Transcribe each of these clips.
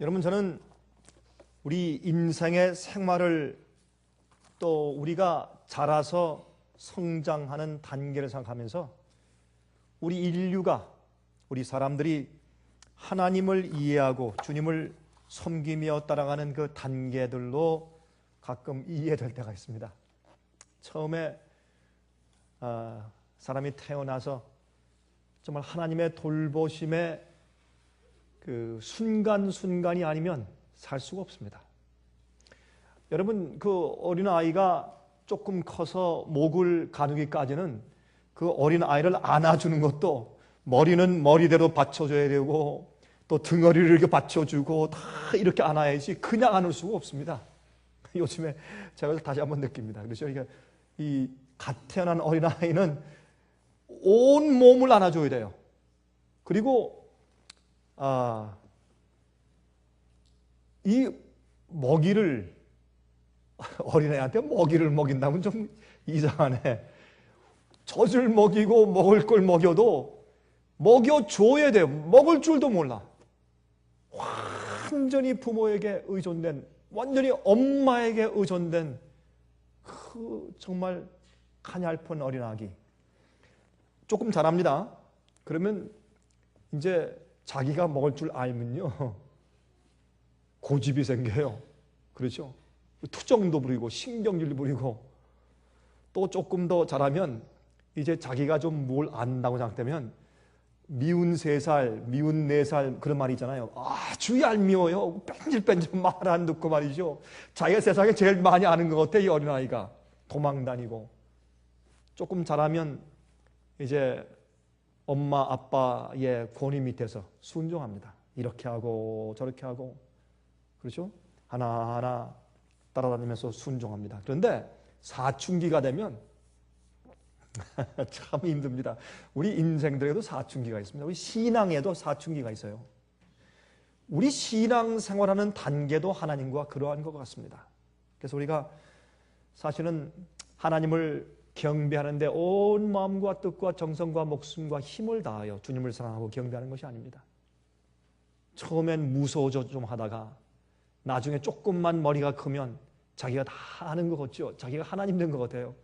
여러분, 저는 우리 인생의 생활을 또 우리가 자라서 성장하는 단계를 생각하면서 우리 인류가, 우리 사람들이 하나님을 이해하고 주님을 섬기며 따라가는 그 단계들로 가끔 이해될 때가 있습니다. 처음에 사람이 태어나서 정말 하나님의 돌보심에 그 순간순간이 아니면 살 수가 없습니다. 여러분, 그 어린아이가 조금 커서 목을 가누기까지는 그 어린아이를 안아주는 것도 머리는 머리대로 받쳐줘야 되고 또 등허리를 이렇게 받쳐주고 다 이렇게 안아야지 그냥 안을 수가 없습니다. 요즘에 제가 다시 한번 느낍니다. 그렇죠? 이 갓 태어난 어린아이는 온 몸을 안아줘야 돼요. 그리고 이 먹이를 어린애한테 먹이를 먹인다면 좀 이상하네. 젖을 먹이고 먹을 걸 먹여도 먹여줘야 돼요. 먹을 줄도 몰라. 완전히 부모에게 의존된, 완전히 엄마에게 의존된 그 정말 가냘픈 어린아기. 조금 자랍니다. 그러면 이제 자기가 먹을 줄 알면요, 고집이 생겨요. 그렇죠? 투정도 부리고 신경질도 부리고, 또 조금 더 자라면 이제 자기가 좀 뭘 안다고 생각되면 미운 3살, 미운 4살 그런 말이 있잖아요. 아주 얄미워요. 뺀질뺀질 말 안 듣고 말이죠. 자기가 세상에 제일 많이 아는 것 같아, 이 어린아이가. 도망다니고. 조금 자라면 이제 엄마 아빠의 권위 밑에서 순종합니다. 이렇게 하고 저렇게 하고, 그렇죠? 하나하나 따라다니면서 순종합니다. 그런데 사춘기가 되면 참 힘듭니다. 우리 인생들에도 사춘기가 있습니다. 우리 신앙에도 사춘기가 있어요. 우리 신앙 생활하는 단계도 하나님과 그러한 것 같습니다. 그래서 우리가 사실은 하나님을 경배하는데 온 마음과 뜻과 정성과 목숨과 힘을 다하여 주님을 사랑하고 경배하는 것이 아닙니다. 처음엔 무서워져 좀 하다가 나중에 조금만 머리가 크면 자기가 다 아는 것 같죠. 자기가 하나님 된 것 같아요.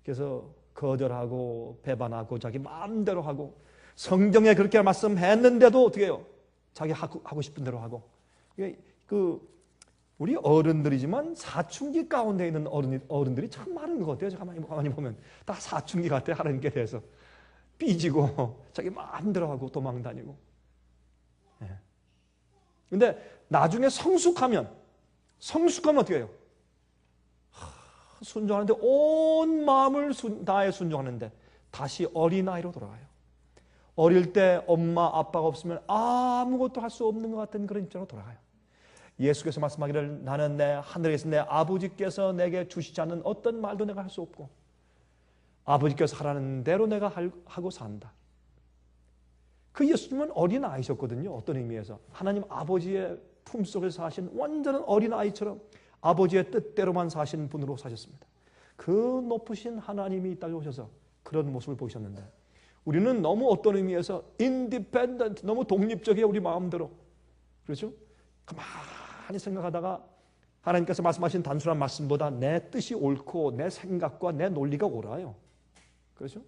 그래서 거절하고 배반하고 자기 마음대로 하고, 성경에 그렇게 말씀했는데도 어떻게 해요? 자기 하고 싶은 대로 하고. 우리 어른들이지만 사춘기 가운데 있는 어른들이 참 많은 것 같아요. 가만히 보면 다 사춘기 같아요. 하나님께 대해서 삐지고 자기 마음대로 하고 도망다니고. 근데 나중에 성숙하면 어떻게 해요? 순종하는데 온 마음을 다해 순종하는데 다시 어린아이로 돌아가요. 어릴 때 엄마 아빠가 없으면 아무것도 할 수 없는 것 같은 그런 입장으로 돌아가요. 예수께서 말씀하기를 나는 내 하늘에 계신 내 아버지께서 내게 주시지 않는 어떤 말도 내가 할 수 없고 아버지께서 하라는 대로 내가 하고 산다. 그 예수님은 어린아이셨거든요. 어떤 의미에서 하나님 아버지의 품속에서 사신 완전한 어린아이처럼 아버지의 뜻대로만 사신 분으로 사셨습니다. 그 높으신 하나님이 이 땅에 오셔서 그런 모습을 보이셨는데 우리는 너무 어떤 의미에서 independent, 너무 독립적이에요. 우리 마음대로. 그렇죠? 가만히 생각하다가 하나님께서 말씀하신 단순한 말씀보다 내 뜻이 옳고 내 생각과 내 논리가 옳아요. 그렇죠?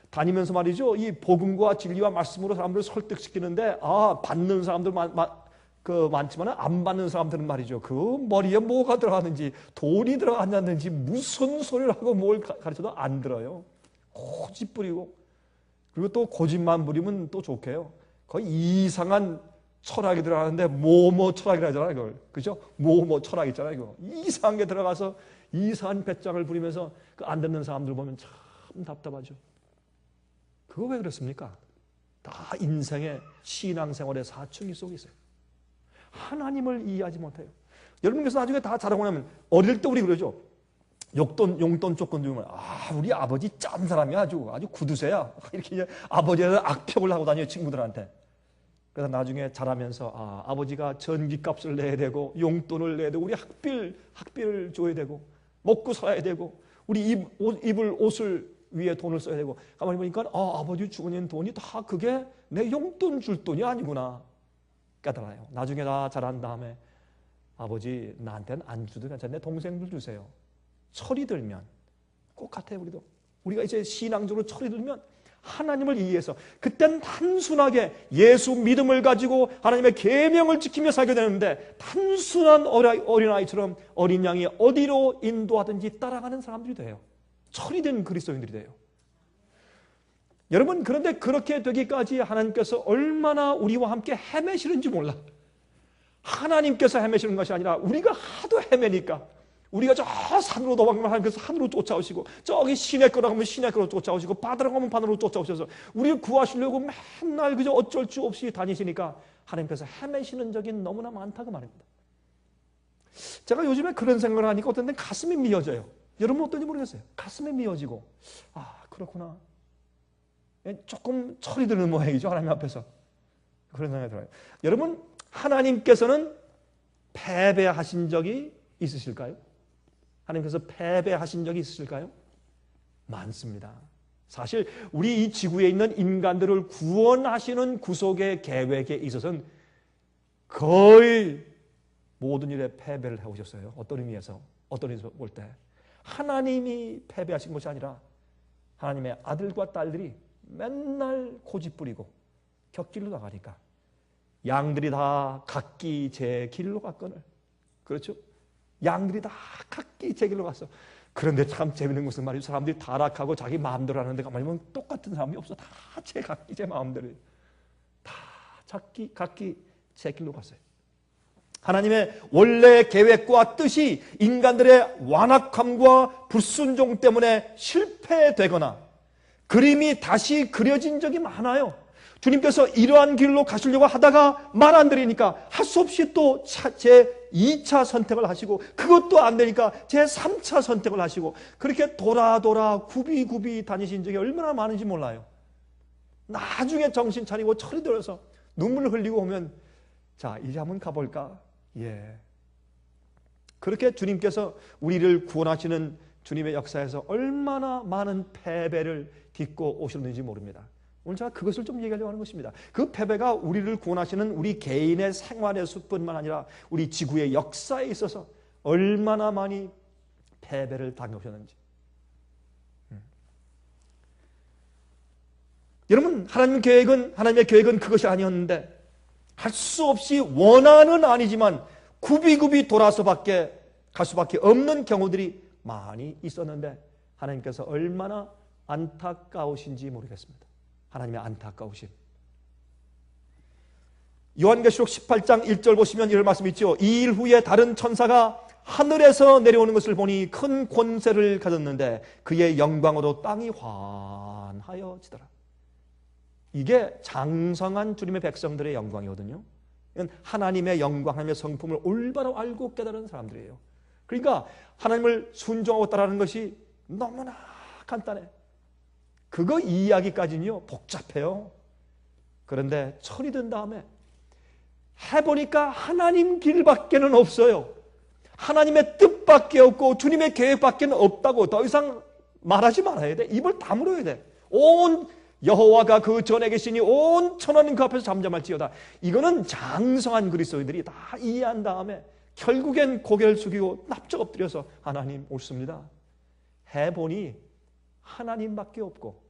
다니면서 말이죠, 이 복음과 진리와 말씀으로 사람들을 설득시키는데 받는 사람들 많지만 안 받는 사람들은 말이죠, 그 머리에 뭐가 들어가는지, 돈이 들어갔는지 무슨 소리를 하고 뭘 가르쳐도 안 들어요. 고집 부리고, 그리고 또 고집만 부리면 또 좋게요, 거의 이상한 철학이 들어가는데 뭐뭐 철학이라 하잖아요. 그걸. 그죠? 뭐뭐 철학 있잖아요. 이거. 이상한 게 들어가서 이상한 배짱을 부리면서 그 안 듣는 사람들 보면 참 답답하죠. 그거 왜 그렇습니까? 다 인생의 신앙생활의 사춘기 속에 있어요. 하나님을 이해하지 못해요. 여러분께서 나중에 다 자라고 나면, 어릴 때 우리 그러죠. 용돈 조건 주면 우리 아버지 짠 사람이야. 아주 구두쇠야. 이렇게 이제 아버지에 악평을 하고 다녀요, 친구들한테. 그래서 나중에 자라면서 아버지가 전기값을 내야 되고 용돈을 내야 되고 우리 학비를 줘야 되고 먹고 살아야 되고 우리 입을 옷을 위에 돈을 써야 되고, 가만히 보니까 아버지 주고 낸 돈이 다 그게 내 용돈 줄 돈이 아니구나. 깨달아요. 나중에 다 자란 다음에 아버지 나한테는 안 주도 괜찮네. 동생들 주세요. 철이 들면 꼭 같아요. 우리가 이제 신앙적으로 철이 들면 하나님을 이해해서 그땐 단순하게 예수 믿음을 가지고 하나님의 계명을 지키며 살게 되는데 단순한 어린아이처럼 어린 양이 어디로 인도하든지 따라가는 사람들이 돼요. 철이 된 그리스도인들이 돼요. 여러분, 그런데 그렇게 되기까지 하나님께서 얼마나 우리와 함께 헤매시는지 몰라. 하나님께서 헤매시는 것이 아니라 우리가 하도 헤매니까 우리가 저 산으로 도망가면 하나님께서 산으로 쫓아오시고 저기 시내가로 가면 시내가로 쫓아오시고 바다로 가면 바다로 쫓아오셔서 우리를 구하시려고 맨날 그저 어쩔 수 없이 다니시니까 하나님께서 헤매시는 적이 너무나 많다고 말입니다. 제가 요즘에 그런 생각을 하니까 어떤 때 가슴이 미어져요. 여러분 어떤지 모르겠어요. 가슴이 미어지고 그렇구나. 조금 철이 드는 모양이죠. 하나님 앞에서. 그런 생각이 들어요. 여러분, 하나님께서는 패배하신 적이 있으실까요? 하나님께서 패배하신 적이 있으실까요? 많습니다. 사실 우리 이 지구에 있는 인간들을 구원하시는 구속의 계획에 있어서는 거의 모든 일에 패배를 해오셨어요. 어떤 의미에서 볼 때 하나님이 패배하신 것이 아니라 하나님의 아들과 딸들이 맨날 고집 부리고 곁길로 나가니까 양들이 다 각기 제 길로 갔거늘. 그렇죠? 양들이 다 각기 제 길로 갔어. 그런데 참 재밌는 것은 말이죠. 사람들이 타락하고 자기 마음대로 하는데 가만히 보면 똑같은 사람이 없어. 다 각기 제 마음대로. 다 각기 제 길로 갔어요. 하나님의 원래 계획과 뜻이 인간들의 완악함과 불순종 때문에 실패되거나 그림이 다시 그려진 적이 많아요. 주님께서 이러한 길로 가시려고 하다가 말 안 들으니까 할 수 없이 또 제 2차 선택을 하시고 그것도 안 되니까 제 3차 선택을 하시고 그렇게 돌아 굽이 다니신 적이 얼마나 많은지 몰라요. 나중에 정신 차리고 철이 들어서 눈물을 흘리고 오면 자 이제 한번 가볼까? 그렇게 주님께서 우리를 구원하시는 주님의 역사에서 얼마나 많은 패배를 딛고 오셨는지 모릅니다. 오늘 제가 그것을 좀 얘기하려고 하는 것입니다. 그 패배가 우리를 구원하시는 우리 개인의 생활에서뿐만 아니라 우리 지구의 역사에 있어서 얼마나 많이 패배를 당하셨는지. 여러분, 하나님의 계획은 그것이 아니었는데 할 수 없이 원한은 아니지만 굽이 돌아서 갈 수밖에 없는 경우들이 많이 있었는데 하나님께서 얼마나 안타까우신지 모르겠습니다. 하나님의 안타까우심. 요한계시록 18장 1절 보시면 이런 말씀이 있죠. 이 일 후에 다른 천사가 하늘에서 내려오는 것을 보니 큰 권세를 가졌는데 그의 영광으로 땅이 환하여지더라. 이게 장성한 주님의 백성들의 영광이거든요. 이건 하나님의 영광, 하나님의 성품을 올바로 알고 깨달은 사람들이에요. 그러니까 하나님을 순종하고 따르는 것이 너무나 간단해. 그거 이해하기까지는요 복잡해요. 그런데 철이 든 다음에 해보니까 하나님 길밖에는 없어요. 하나님의 뜻밖에 없고 주님의 계획밖에 없다고 더 이상 말하지 말아야 돼. 입을 다물어야 돼. 온 여호와가 그 전에 계시니 온 천하는 그 앞에서 잠잠할지어다. 이거는 장성한 그리스도인들이 다 이해한 다음에 결국엔 고개를 숙이고 납작 엎드려서 하나님 옳습니다. 해보니 하나님밖에 없고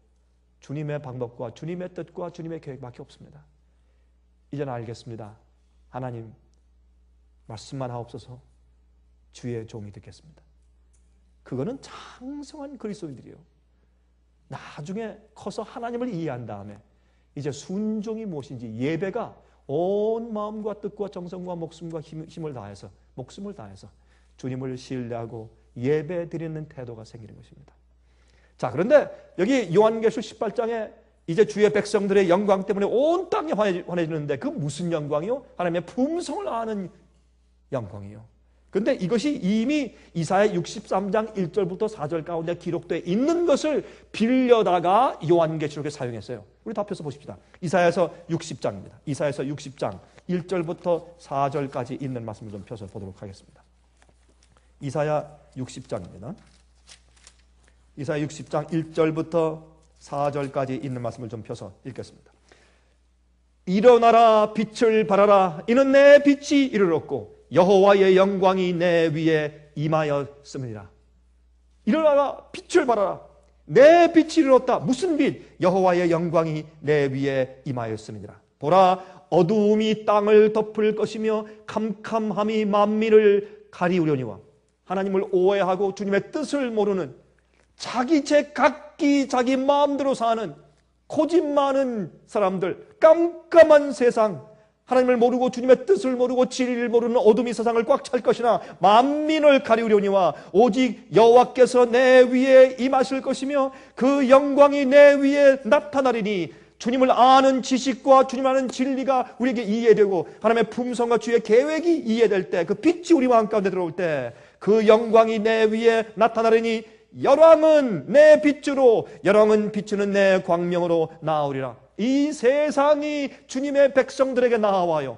주님의 방법과 주님의 뜻과 주님의 계획밖에 없습니다. 이제는 알겠습니다. 하나님 말씀만 하옵소서. 주의 종이 듣겠습니다. 그거는 장성한 그리스도인들이에요. 나중에 커서 하나님을 이해한 다음에 이제 순종이 무엇인지 예배가 온 마음과 뜻과 정성과 목숨과 힘을 다해서 목숨을 다해서 주님을 신뢰하고 예배 드리는 태도가 생기는 것입니다. 자, 그런데 여기 요한계시록 18장에 이제 주의 백성들의 영광 때문에 온 땅이 환해지는데 그 무슨 영광이요? 하나님의 품성을 아는 영광이요. 그런데 이것이 이미 이사야 63장 1절부터 4절 가운데 기록되어 있는 것을 빌려다가 요한계시록에 사용했어요. 우리 다 펴서 보십시다. 이사야서 60장입니다. 이사야서 60장 1절부터 4절까지 있는 말씀을 좀 펴서 보도록 하겠습니다. 이사야 60장입니다. 이사야 60장 1절부터 4절까지 있는 말씀을 좀 펴서 읽겠습니다. 일어나라 빛을 발하라 이는 내 빛이 이르렀고 여호와의 영광이 내 위에 임하였음이니라. 일어나라 빛을 발하라. 내 빛이 이르렀다. 무슨 빛? 여호와의 영광이 내 위에 임하였음이니라. 보라 어두움이 땅을 덮을 것이며 캄캄함이 만민을 가리우려니와. 하나님을 오해하고 주님의 뜻을 모르는 자기 각기 자기 마음대로 사는 고집 많은 사람들, 깜깜한 세상, 하나님을 모르고 주님의 뜻을 모르고 진리를 모르는 어둠이 세상을 꽉 찰 것이나 만민을 가리우려니와 오직 여호와께서 내 위에 임하실 것이며 그 영광이 내 위에 나타나리니. 주님을 아는 지식과 주님 아는 진리가 우리에게 이해되고 하나님의 품성과 주의 계획이 이해될 때, 그 빛이 우리 마음 가운데 들어올 때 그 영광이 내 위에 나타나리니 열왕은 내 빛으로 열왕은 비추는 내 광명으로 나아오리라. 이 세상이 주님의 백성들에게 나와요.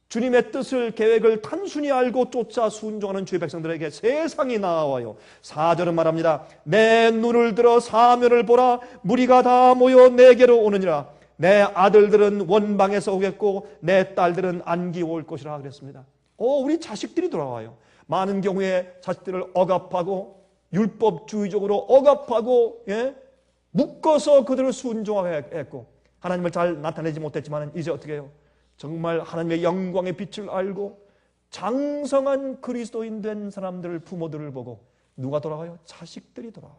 주님의 뜻을 계획을 단순히 알고 쫓아 순종하는 주의 백성들에게 세상이 나와요. 4절은 말합니다. 내 눈을 들어 사면을 보라. 무리가 다 모여 내게로 오느니라. 내 아들들은 원방에서 오겠고 내 딸들은 안기 올 것이라 그랬습니다. 우리 자식들이 돌아와요. 많은 경우에 자식들을 억압하고 율법주의적으로 억압하고 묶어서 그들을 순종하게 했고 하나님을 잘 나타내지 못했지만 이제 어떻게 해요? 정말 하나님의 영광의 빛을 알고 장성한 그리스도인 된 사람들, 부모들을 보고 누가 돌아와요? 자식들이 돌아와요.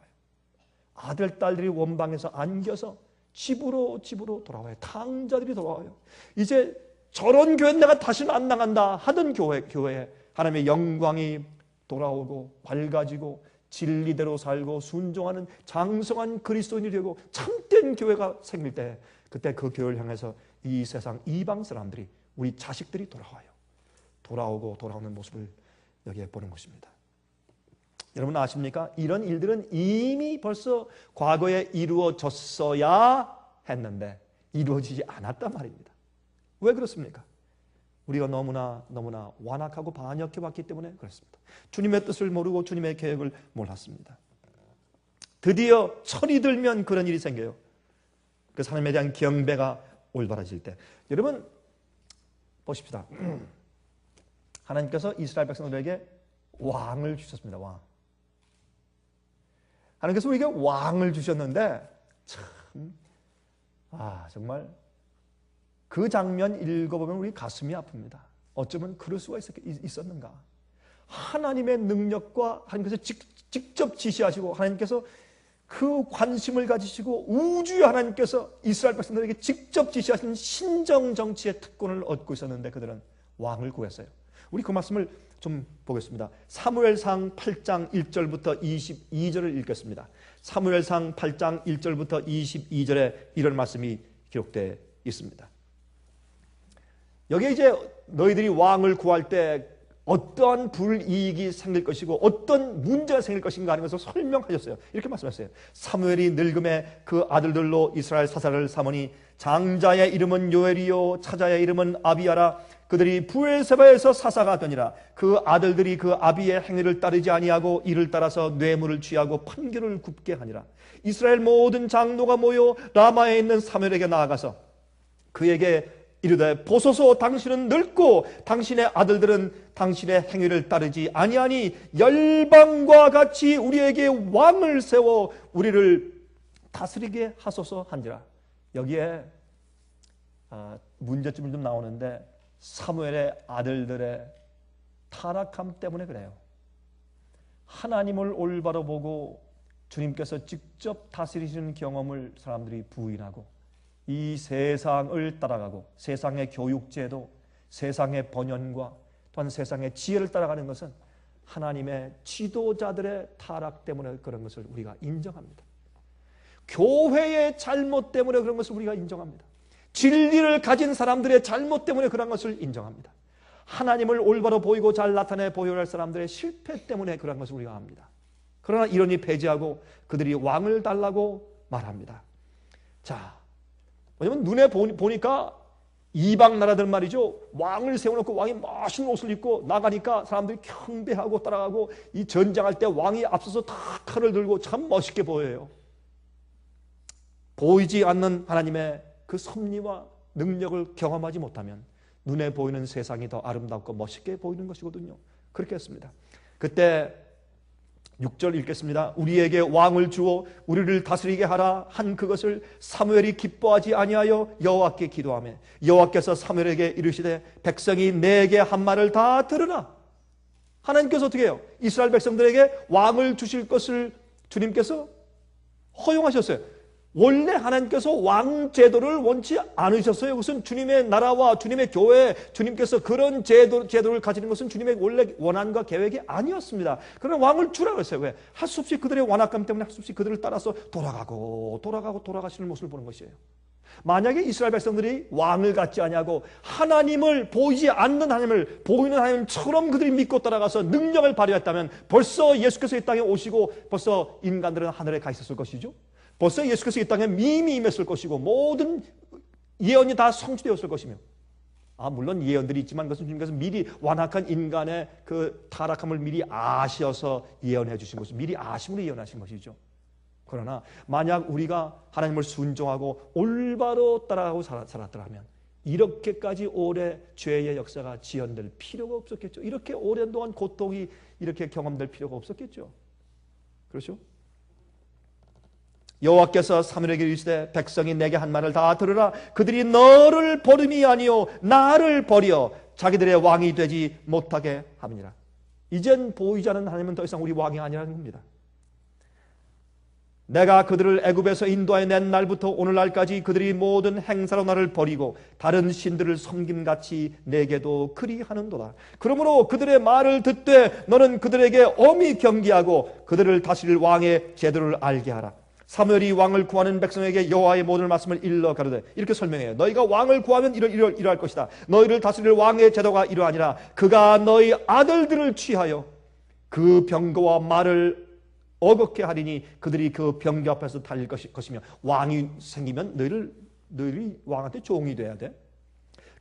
아들, 딸들이 원방에서 안겨서 집으로 돌아와요. 탕자들이 돌아와요. 이제 저런 교회 내가 다시는 안 나간다 하던 교회에 하나님의 영광이 돌아오고 밝아지고 진리대로 살고 순종하는 장성한 그리스도인이 되고 참된 교회가 생길 때 그때 그 교회를 향해서 이 세상 이방 사람들이 우리 자식들이 돌아와요. 돌아오는 모습을 여기에 보는 것입니다. 여러분 아십니까? 이런 일들은 이미 벌써 과거에 이루어졌어야 했는데 이루어지지 않았단 말입니다. 왜 그렇습니까? 우리가 너무나 완악하고 반역해 왔기 때문에 그렇습니다. 주님의 뜻을 모르고 주님의 계획을 몰랐습니다. 드디어 철이 들면 그런 일이 생겨요. 그 하나님에 대한 경배가 올바라질 때. 여러분 보십시다. 하나님께서 이스라엘 백성들에게 왕을 주셨습니다. 왕. 하나님께서 우리에게 왕을 주셨는데 참 정말 그 장면 읽어보면 우리 가슴이 아픕니다. 어쩌면 그럴 수가 있었는가. 하나님의 능력과 하나님께서 직접 지시하시고 하나님께서 그 관심을 가지시고 우주의 하나님께서 이스라엘 백성들에게 직접 지시하신 신정정치의 특권을 얻고 있었는데 그들은 왕을 구했어요. 우리 그 말씀을 좀 보겠습니다. 사무엘상 8장 1절부터 22절을 읽겠습니다. 사무엘상 8장 1절부터 22절에 이런 말씀이 기록되어 있습니다. 여기에 이제 너희들이 왕을 구할 때 어떠한 불이익이 생길 것이고 어떤 문제가 생길 것인가 하는 것을 설명하셨어요. 이렇게 말씀하셨어요. 사무엘이 늙음에 그 아들들로 이스라엘 사사를 삼으니 장자의 이름은 요엘이요 차자의 이름은 아비야라. 그들이 부엘세바에서 사사가 되니라. 그 아들들이 그 아비의 행위를 따르지 아니하고 이를 따라서 뇌물을 취하고 판결을 굽게 하니라. 이스라엘 모든 장로가 모여 라마에 있는 사무엘에게 나아가서 그에게 이르되 보소서 당신은 늙고 당신의 아들들은 당신의 행위를 따르지 아니하니 열방과 같이 우리에게 왕을 세워 우리를 다스리게 하소서 한지라. 여기에 문제점이 좀 나오는데 사무엘의 아들들의 타락함 때문에 그래요. 하나님을 올바로 보고 주님께서 직접 다스리시는 경험을 사람들이 부인하고 이 세상을 따라가고 세상의 교육제도, 세상의 번연과 또한 세상의 지혜를 따라가는 것은 하나님의 지도자들의 타락 때문에 그런 것을 우리가 인정합니다. 교회의 잘못 때문에 그런 것을 우리가 인정합니다. 진리를 가진 사람들의 잘못 때문에 그런 것을 인정합니다. 하나님을 올바로 보이고 잘 나타내 보여야 할 사람들의 실패 때문에 그런 것을 우리가 압니다. 그러나 이론이 폐지하고 그들이 왕을 달라고 말합니다. 자, 왜냐면 눈에 보니까 이방 나라들 말이죠. 왕을 세워놓고 왕이 멋있는 옷을 입고 나가니까 사람들이 경배하고 따라가고 이 전쟁할 때 왕이 앞서서 다 칼을 들고 참 멋있게 보여요. 보이지 않는 하나님의 그 섭리와 능력을 경험하지 못하면 눈에 보이는 세상이 더 아름답고 멋있게 보이는 것이거든요. 그렇게 했습니다. 그때 6절 읽겠습니다. 우리에게 왕을 주어 우리를 다스리게 하라 한 그것을 사무엘이 기뻐하지 아니하여 여호와께 기도하며 여호와께서 사무엘에게 이르시되 백성이 내게 한 말을 다 들으라. 하나님께서 어떻게 해요? 이스라엘 백성들에게 왕을 주실 것을 주님께서 허용하셨어요. 원래 하나님께서 왕 제도를 원치 않으셨어요. 그것은 주님의 나라와 주님의 교회, 주님께서 그런 제도를 가지는 것은 주님의 원래 원한과 계획이 아니었습니다. 그러나 왕을 주라고 했어요. 왜? 할 수 없이 그들의 완악감 때문에 할 수 없이 그들을 따라서 돌아가시는 모습을 보는 것이에요. 만약에 이스라엘 백성들이 왕을 갖지 아니하고 하나님을 보이지 않는 하나님을 보이는 하나님처럼 그들이 믿고 따라가서 능력을 발휘했다면 벌써 예수께서 이 땅에 오시고 벌써 인간들은 하늘에 가 있었을 것이죠. 벌써 예수께서 이 땅에 이미 임했을 것이고 모든 예언이 다 성취되었을 것이며 물론 예언들이 있지만 그것은 주님께서 미리 완악한 인간의 그 타락함을 미리 아셔서 예언해 주신 것을 미리 아심으로 예언하신 것이죠. 그러나 만약 우리가 하나님을 순종하고 올바로 따라가고 살았더라면 이렇게까지 오래 죄의 역사가 지연될 필요가 없었겠죠. 이렇게 오랜 동안 고통이 이렇게 경험될 필요가 없었겠죠. 그렇죠? 여호와께서 사무엘에게 이르시되 백성이 내게 한 말을 다 들으라. 그들이 너를 버림이 아니요 나를 버려 자기들의 왕이 되지 못하게 함이니라. 이젠 보이지 않는 하나님은 더 이상 우리 왕이 아니라는 겁니다. 내가 그들을 애굽에서 인도하여 낸 날부터 오늘날까지 그들이 모든 행사로 나를 버리고 다른 신들을 섬김같이 내게도 그리하는도다. 그러므로 그들의 말을 듣되 너는 그들에게 엄히 경계하고 그들을 다스릴 왕의 제도를 알게 하라. 사무엘이 왕을 구하는 백성에게 여호와의 모든 말씀을 일러 가르되 이렇게 설명해요. 너희가 왕을 구하면 이러할 것이다. 너희를 다스릴 왕의 제도가 이러하니라. 그가 너희 아들들을 취하여 그 병거와 말을 어겁게 하리니 그들이 그 병거 앞에서 달릴 것이며 왕이 생기면 너희들이 왕한테 종이 돼야 돼.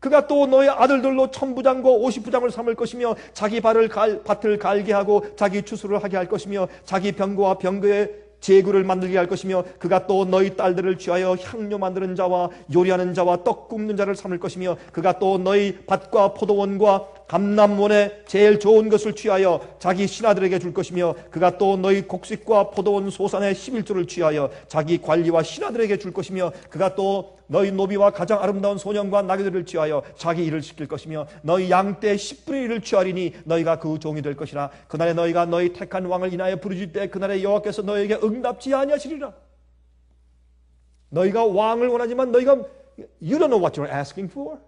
그가 또 너희 아들들로 1000부장과 50부장을 삼을 것이며 자기 밭을 갈게 하고 자기 추수를 하게 할 것이며 자기 병거와 병거의 제구를 만들게 할 것이며 그가 또 너희 딸들을 취하여 향료 만드는 자와 요리하는 자와 떡 굽는 자를 삼을 것이며 그가 또 너희 밭과 포도원과 감람원에 제일 좋은 것을 취하여 자기 신하들에게 줄 것이며 그가 또 너희 곡식과 포도원 소산의 11조를 취하여 자기 관리와 신하들에게 줄 것이며 그가 또 너희 노비와 가장 아름다운 소년과 나귀들을 취하여 자기 일을 시킬 것이며 너희 양떼 10분의 1을 취하리니 너희가 그 종이 될 것이라. 그날에 너희가 너희 택한 왕을 인하여 부르짖을 때 그날에 여호와께서 너희에게 응답지 아니하시리라. 너희가 왕을 원하지만 너희가 You don't know what you're asking for.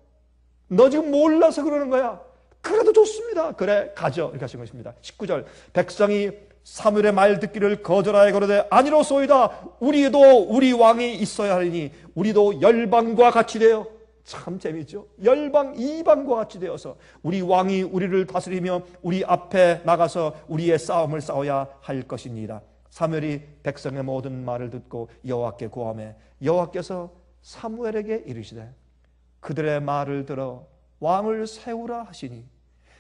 너 지금 몰라서 그러는 거야. 그래도 좋습니다. 그래 가져 이렇게 하신 것입니다. 19절 백성이 사무엘의 말 듣기를 거절하여 가로되 아니로소이다. 우리도 우리 왕이 있어야 하리니 우리도 열방과 같이 되어 참 재미있죠. 열방 이방과 같이 되어서 우리 왕이 우리를 다스리며 우리 앞에 나가서 우리의 싸움을 싸워야 할 것입니다. 사무엘이 백성의 모든 말을 듣고 여호와께 구하며 여호와께서 사무엘에게 이르시되 그들의 말을 들어 왕을 세우라 하시니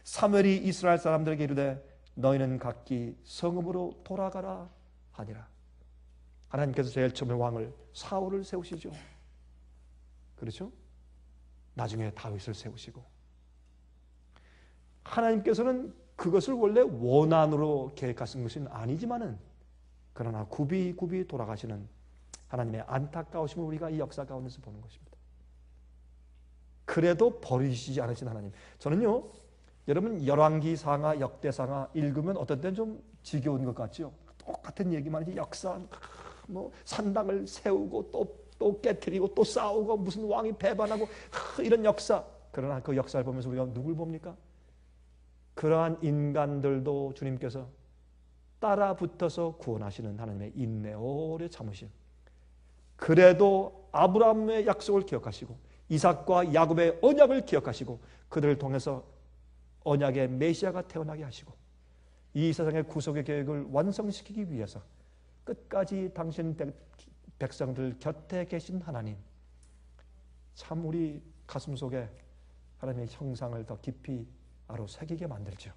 사무엘이 이스라엘 사람들에게 이르되 너희는 각기 성읍으로 돌아가라 하니라. 하나님께서 제일 처음에 왕을 사울을 세우시죠. 그렇죠? 나중에 다윗을 세우시고 하나님께서는 그것을 원래 원한으로 계획하신 것은 아니지만은 그러나 굽이 돌아가시는 하나님의 안타까우심을 우리가 이 역사 가운데서 보는 것입니다. 그래도 버리시지 않으신 하나님. 저는요 여러분 열왕기상하 역대상하 읽으면 어떤 때는 좀 지겨운 것 같죠. 똑같은 얘기만 하지 역사 뭐 산당을 세우고 또 깨트리고 또 싸우고 무슨 왕이 배반하고 이런 역사. 그러나 그 역사를 보면서 우리가 누굴 봅니까? 그러한 인간들도 주님께서 따라 붙어서 구원하시는 하나님의 인내 오래 참으심. 그래도 아브라함의 약속을 기억하시고 이삭과 야곱의 언약을 기억하시고 그들을 통해서 언약의 메시아가 태어나게 하시고 이 세상의 구속의 계획을 완성시키기 위해서 끝까지 당신 백성들 곁에 계신 하나님, 참 우리 가슴 속에 하나님의 형상을 더 깊이 새기게 만들죠.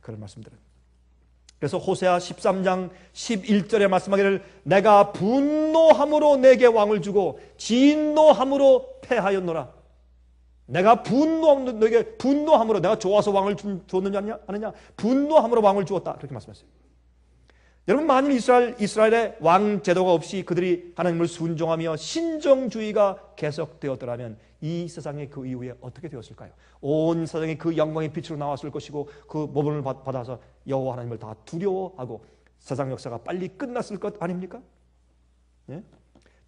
그런 말씀들은 그래서 호세아 13장 11절에 말씀하기를 내가 분노함으로 내게 왕을 주고 진노함으로 패하였노라. 내가 분노함으로 내가 좋아서 왕을 줬느냐 아느냐, 분노함으로 왕을 주었다, 그렇게 말씀하셨어요. 여러분, 만일 이스라엘의 왕 제도가 없이 그들이 하나님을 순종하며 신정주의가 계속되었더라면 이 세상의 그 이후에 어떻게 되었을까요? 온 세상이 그 영광의 빛으로 나왔을 것이고 그 모범을 받아서 여호와 하나님을 다 두려워하고 세상 역사가 빨리 끝났을 것 아닙니까? 예?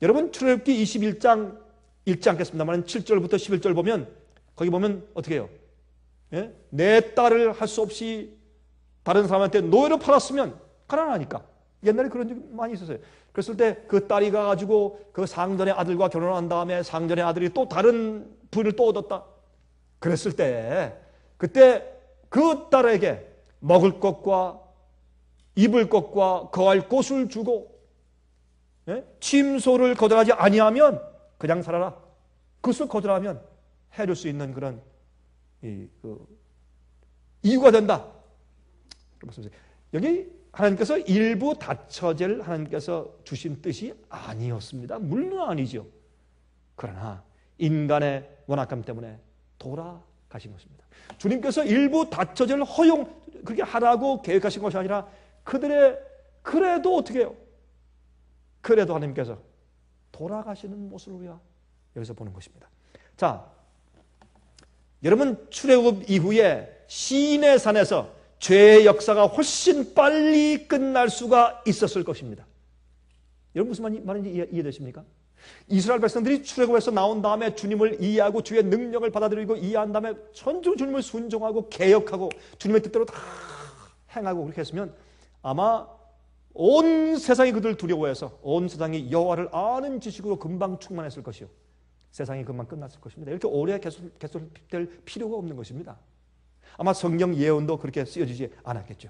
여러분, 출애굽기 21장 읽지 않겠습니다만 7절부터 11절 보면, 거기 보면 어떻게 해요? 예? 내 딸을 할 수 없이 다른 사람한테 노예로 팔았으면 가난하니까. 옛날에 그런 적이 많이 있었어요. 그랬을 때 그 딸이 가가지고 그 상전의 아들과 결혼한 다음에 상전의 아들이 또 다른 부인을 또 얻었다. 그랬을 때 그때 그 딸에게 먹을 것과 입을 것과 거할 곳을 주고, 예? 침소를 거절하지 아니하면 그냥 살아라. 그것을 거절하면 해줄 수 있는 그런 이유가 된다. 여기 하나님께서 일부 다처제를 하나님께서 주신 뜻이 아니었습니다. 물론 아니죠. 그러나 인간의 원악함 때문에 돌아가신 것입니다. 주님께서 일부 다처제를 그렇게 하라고 계획하신 것이 아니라 그래도 어떻게 해요? 그래도 하나님께서 돌아가시는 모습을 우리가 여기서 보는 것입니다. 자, 여러분, 출애굽 이후에 시인의 산에서 죄의 역사가 훨씬 빨리 끝날 수가 있었을 것입니다. 여러분, 무슨 말인지 이해되십니까? 이스라엘 백성들이 출애굽에서 나온 다음에 주님을 이해하고 주의 능력을 받아들이고 이해한 다음에 전적으로 주님을 순종하고 개혁하고 주님의 뜻대로 다 행하고 그렇게 했으면 아마 온 세상이 그들을 두려워해서 온 세상이 여호와를 아는 지식으로 금방 충만했을 것이요, 세상이 금방 끝났을 것입니다. 이렇게 오래 계속될 필요가 없는 것입니다. 아마 성경 예언도 그렇게 쓰여지지 않았겠죠.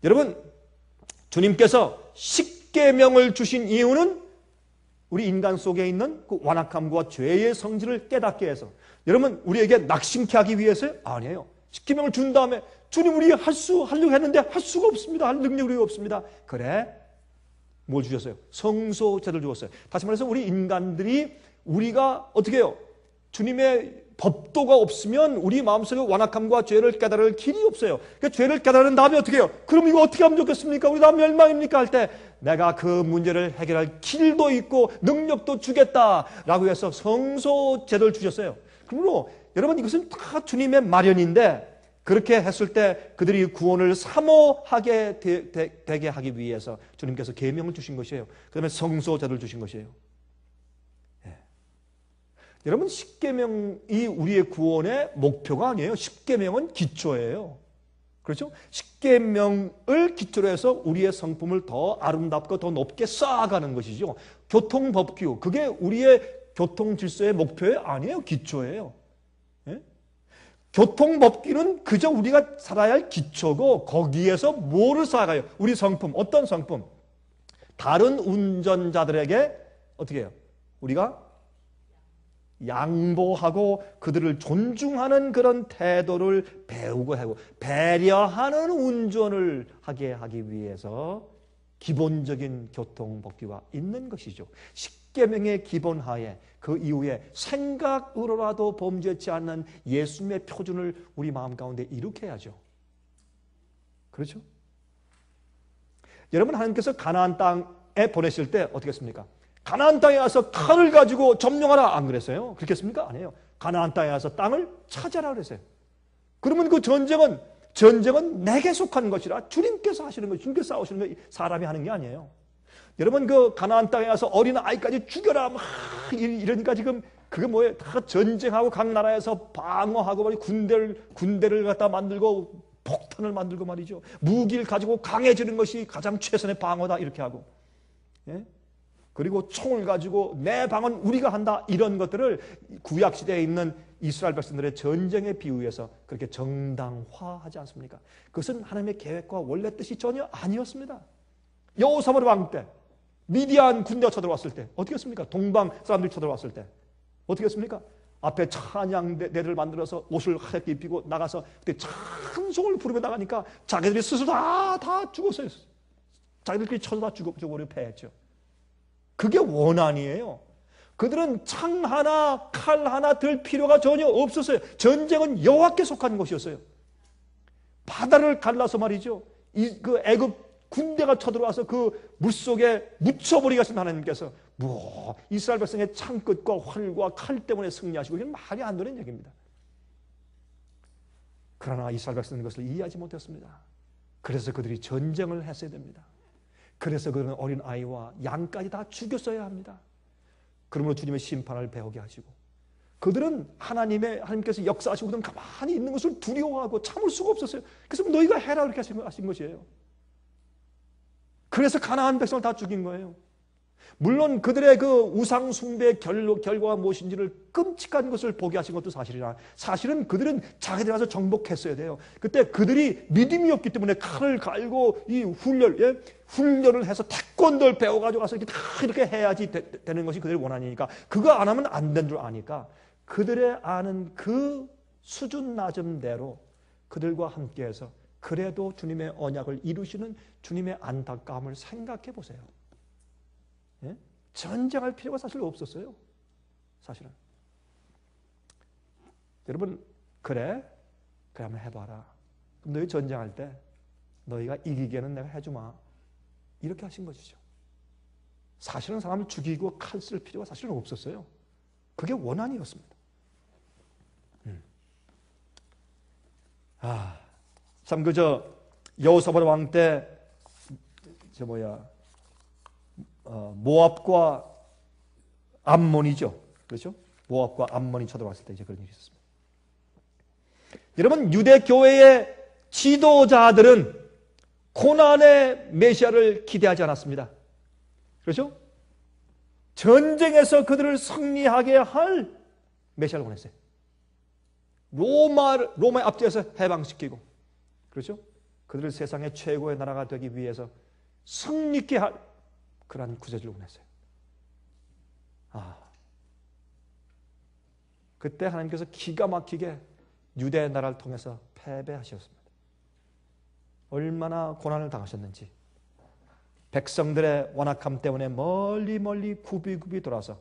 여러분, 주님께서 십계명을 주신 이유는 우리 인간 속에 있는 그 완악함과 죄의 성질을 깨닫게 해서, 여러분, 우리에게 낙심케 하기 위해서요? 아니에요. 십계명을 준 다음에 주님, 우리 하려고 했는데 할 수가 없습니다. 할 능력이 없습니다. 그래, 뭘 주셨어요? 성소제를 주었어요. 다시 말해서 우리 인간들이, 우리가 어떻게 해요? 주님의 법도가 없으면 우리 마음속에 완악함과 죄를 깨달을 길이 없어요. 그러니까 죄를 깨달은 다음에 어떻게 해요? 그럼 이거 어떻게 하면 좋겠습니까? 우리 다 멸망입니까? 할 때 내가 그 문제를 해결할 길도 있고 능력도 주겠다라고 해서 성소제를 주셨어요. 그러므로 여러분, 이것은 다 주님의 마련인데, 그렇게 했을 때 그들이 구원을 사모하게 되게 하기 위해서 주님께서 계명을 주신 것이에요. 그 다음에 성소제를 주신 것이에요. 여러분, 십계명이 우리의 구원의 목표가 아니에요. 십계명은 기초예요. 그렇죠? 십계명을 기초로 해서 우리의 성품을 더 아름답고 더 높게 쌓아가는 것이죠. 교통법규, 그게 우리의 교통 질서의 목표에 아니에요. 기초예요. 예? 교통법규는 그저 우리가 살아야 할 기초고, 거기에서 뭐를 쌓아가요? 우리 성품, 어떤 성품? 다른 운전자들에게 어떻게 해요? 우리가 양보하고 그들을 존중하는 그런 태도를 배우고 하고 배려하는 운전을 하게 하기 위해서 기본적인 교통법규가 있는 것이죠. 십계명의 기본하에 그 이후에 생각으로라도 범죄치 않는 예수님의 표준을 우리 마음 가운데 일으켜야죠. 그렇죠? 여러분, 하나님께서 가나안 땅에 보내실 때 어떻게 했습니까? 가나안 땅에 와서 칼을 가지고 점령하라, 안 그랬어요? 그렇겠습니까? 아니에요. 가나안 땅에 와서 땅을 찾아라 그랬어요. 그러면 그 전쟁은 내게 속한 것이라 주님께서 하시는 것, 주님께서 싸우시는 것, 사람이 하는 게 아니에요. 여러분, 그 가나안 땅에 와서 어린 아이까지 죽여라 막 이러니까 지금 그게 뭐예요? 다 전쟁하고 각 나라에서 방어하고 군대를 갖다 만들고 폭탄을 만들고 말이죠. 무기를 가지고 강해지는 것이 가장 최선의 방어다, 이렇게 하고. 예? 그리고 총을 가지고 내 방은 우리가 한다, 이런 것들을 구약시대에 있는 이스라엘 백성들의 전쟁에 비유해서 그렇게 정당화하지 않습니까? 그것은 하나님의 계획과 원래 뜻이 전혀 아니었습니다. 여호사밧 왕 때 미디안 군대가 쳐들어왔을 때 어떻게 했습니까? 동방 사람들이 쳐들어왔을 때 어떻게 했습니까? 앞에 찬양대를 만들어서 옷을 하얗게 입히고 나가서 그때 찬송을 부르며 나가니까 자기들이 스스로 다 죽었어요. 자기들끼리 쳐서 다 죽어버려 패했죠. 그게 원한이에요. 그들은 창 하나, 칼 하나 들 필요가 전혀 없었어요. 전쟁은 여호와께 속한 것이었어요. 바다를 갈라서 말이죠. 그 애굽 군대가 쳐들어와서 그 물속에 묻혀버리게 하신 하나님께서 이스라엘 백성의 창끝과 활과 칼 때문에 승리하시고 이건 말이 안 되는 얘기입니다. 그러나 이스라엘 백성은 그것을 이해하지 못했습니다. 그래서 그들이 전쟁을 했어야 됩니다. 그래서 그들은 어린 아이와 양까지 다 죽였어야 합니다. 그러므로 주님의 심판을 배우게 하시고 그들은 하나님께서 역사하시고 그들은 가만히 있는 것을 두려워하고 참을 수가 없었어요. 그래서 너희가 해라 이렇게 하신 것이에요. 그래서 가나안 백성을 다 죽인 거예요. 물론 그들의 그 우상 숭배의 결과가 무엇인지를 끔찍한 것을 보게 하신 것도 사실이나 사실은 그들은 자기들이 가서 정복했어야 돼요. 그때 그들이 믿음이 없기 때문에 칼을 갈고 이 훈련을 해서 태권도를 배워가지고 가서 이렇게 해야지 되는 것이 그들의 원한이니까 그거 안 하면 안 된 줄 아니까 그들의 아는 그 수준 낮은 대로 그들과 함께해서 그래도 주님의 언약을 이루시는 주님의 안타까움을 생각해 보세요. 예? 전쟁할 필요가 사실 없었어요. 사실은. 여러분 그래 한번 해봐라. 그럼 너희 전쟁할 때 너희가 이기게는 내가 해주마. 이렇게 하신 것이죠. 사실은 사람을 죽이고 칼 쓸 필요가 사실은 없었어요. 그게 원한이었습니다. 참 그저 여호사밧 왕 때 모압과 암몬이죠. 그렇죠? 모압과 암몬이 쳐들어왔을 때 이제 그런 일이 있었습니다. 여러분 유대 교회의 지도자들은 고난의 메시아를 기대하지 않았습니다. 그렇죠? 전쟁에서 그들을 승리하게 할 메시아를 원했어요. 로마의 압제에서 해방시키고, 그렇죠? 그들을 세상의 최고의 나라가 되기 위해서 승리케 할 그러한 구세주를 원했어요. 그때 하나님께서 기가 막히게 유대 나라를 통해서 패배하셨습니다. 얼마나 고난을 당하셨는지 백성들의 완악함 때문에 멀리 굽이 돌아서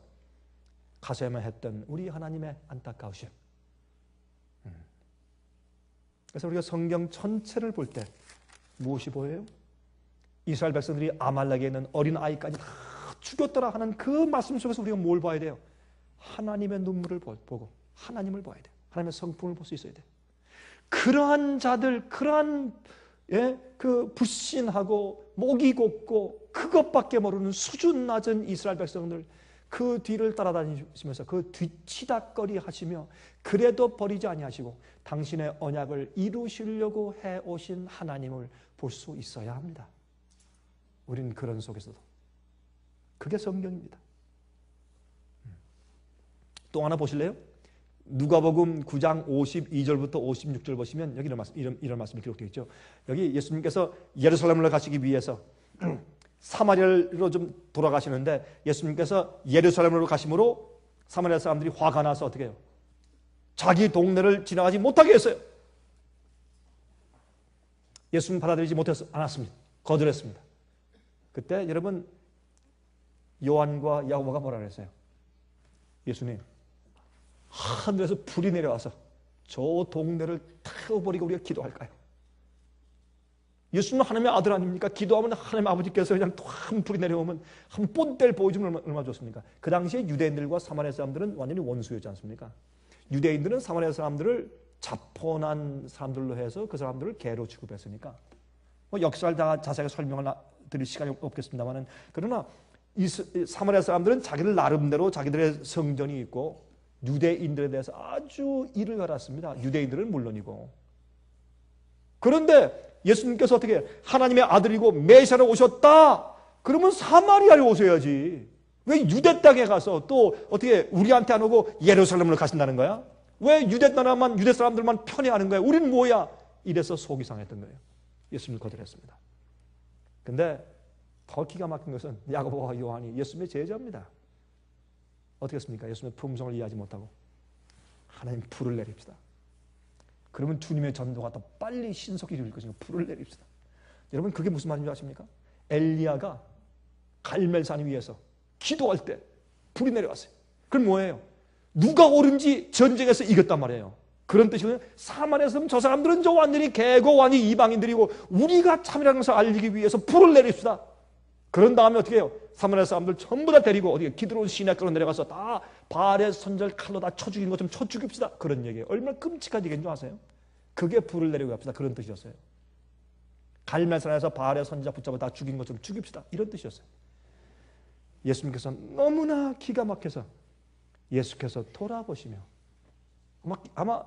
가서야만 했던 우리 하나님의 안타까우심. 그래서 우리가 성경 전체를 볼 때 무엇이 보여요? 이스라엘 백성들이 아말렉에 있는 어린 아이까지 다 죽였더라 하는 그 말씀 속에서 우리가 뭘 봐야 돼요? 하나님의 눈물을 보고 하나님을 봐야 돼요. 하나님의 성품을 볼 수 있어야 돼요. 그러한 자들, 그러한 그 불신하고 목이 곱고 그것밖에 모르는 수준 낮은 이스라엘 백성들 그 뒤를 따라다니시면서 그 뒤치다거리 하시며 그래도 버리지 아니하시고 당신의 언약을 이루시려고 해오신 하나님을 볼 수 있어야 합니다. 우리는 그런 속에서도 그게 성경입니다. 또 하나 보실래요? 누가복음 9장 52절부터 56절 보시면 여기 이런 말씀이 기록되어 있죠. 여기 예수님께서 예루살렘으로 가시기 위해서 사마리아로 좀 돌아가시는데 예수님께서 예루살렘으로 가심으로 사마리아 사람들이 화가 나서 어떻게 해요? 자기 동네를 지나가지 못하게 했어요. 예수님 받아들이지 않았습니다. 거절했습니다. 그때 여러분 요한과 야고보가 뭐라 그랬어요? 예수님 하늘에서 불이 내려와서 저 동네를 태워버리고 우리가 기도할까요? 예수님은 하나님의 아들 아닙니까? 기도하면 하나님 아버지께서 그냥 한 불이 내려오면 한 본때를 보여주면 얼마나 좋습니까? 그 당시에 유대인들과 사마리아 사람들은 완전히 원수였지 않습니까? 유대인들은 사마리아 사람들을 자포난 사람들로 해서 그 사람들을 개로 취급했으니까 역사를 다 자세하게 설명을 드릴 시간이 없겠습니다만 그러나 이 사마리아 사람들은 자기들 나름대로 자기들의 성전이 있고 유대인들에 대해서 아주 이를 갈았습니다. 유대인들은 물론이고. 그런데 예수님께서 어떻게 하나님의 아들이고 메시아로 오셨다. 그러면 사마리아로 오셔야지. 왜 유대 땅에 가서 또 어떻게 우리한테 안 오고 예루살렘으로 가신다는 거야? 왜 유대 사람들만 편애하는 거야? 우리는 뭐야? 이래서 속이 상했던 거예요. 예수님을 거절했습니다. 근데 더 기가 막힌 것은 야고보와 요한이 예수님의 제자입니다. 어떻게 했습니까? 예수님의 품성을 이해하지 못하고 하나님 불을 내립시다. 그러면 주님의 전도가 더 빨리 신속히 이룰 것이니까 불을 내립시다. 여러분 그게 무슨 말인지 아십니까? 엘리야가 갈멜산 위에서 기도할 때 불이 내려왔어요. 그럼 뭐예요? 누가 옳은지 전쟁에서 이겼단 말이에요. 그런 뜻이거든요. 사만에서 저 사람들은 저 완전히 개고 완이 이방인들이고 우리가 참이라는 것을 알리기 위해서 불을 내립시다. 그런 다음에 어떻게 해요? 사마리아 사람들 전부 다 데리고 어디 기드론 시내가로 내려가서 다 바알의 선절 칼로 다 쳐 죽인 것 좀 쳐 죽입시다. 그런 얘기예요. 얼마나 끔찍한 얘기인 줄 아세요? 그게 불을 내리고 합시다. 그런 뜻이었어요. 갈멜산에서 바알의 선지자 붙잡아 다 죽인 것 좀 죽입시다. 이런 뜻이었어요. 예수님께서 너무나 기가 막혀서 예수께서 돌아보시며 아마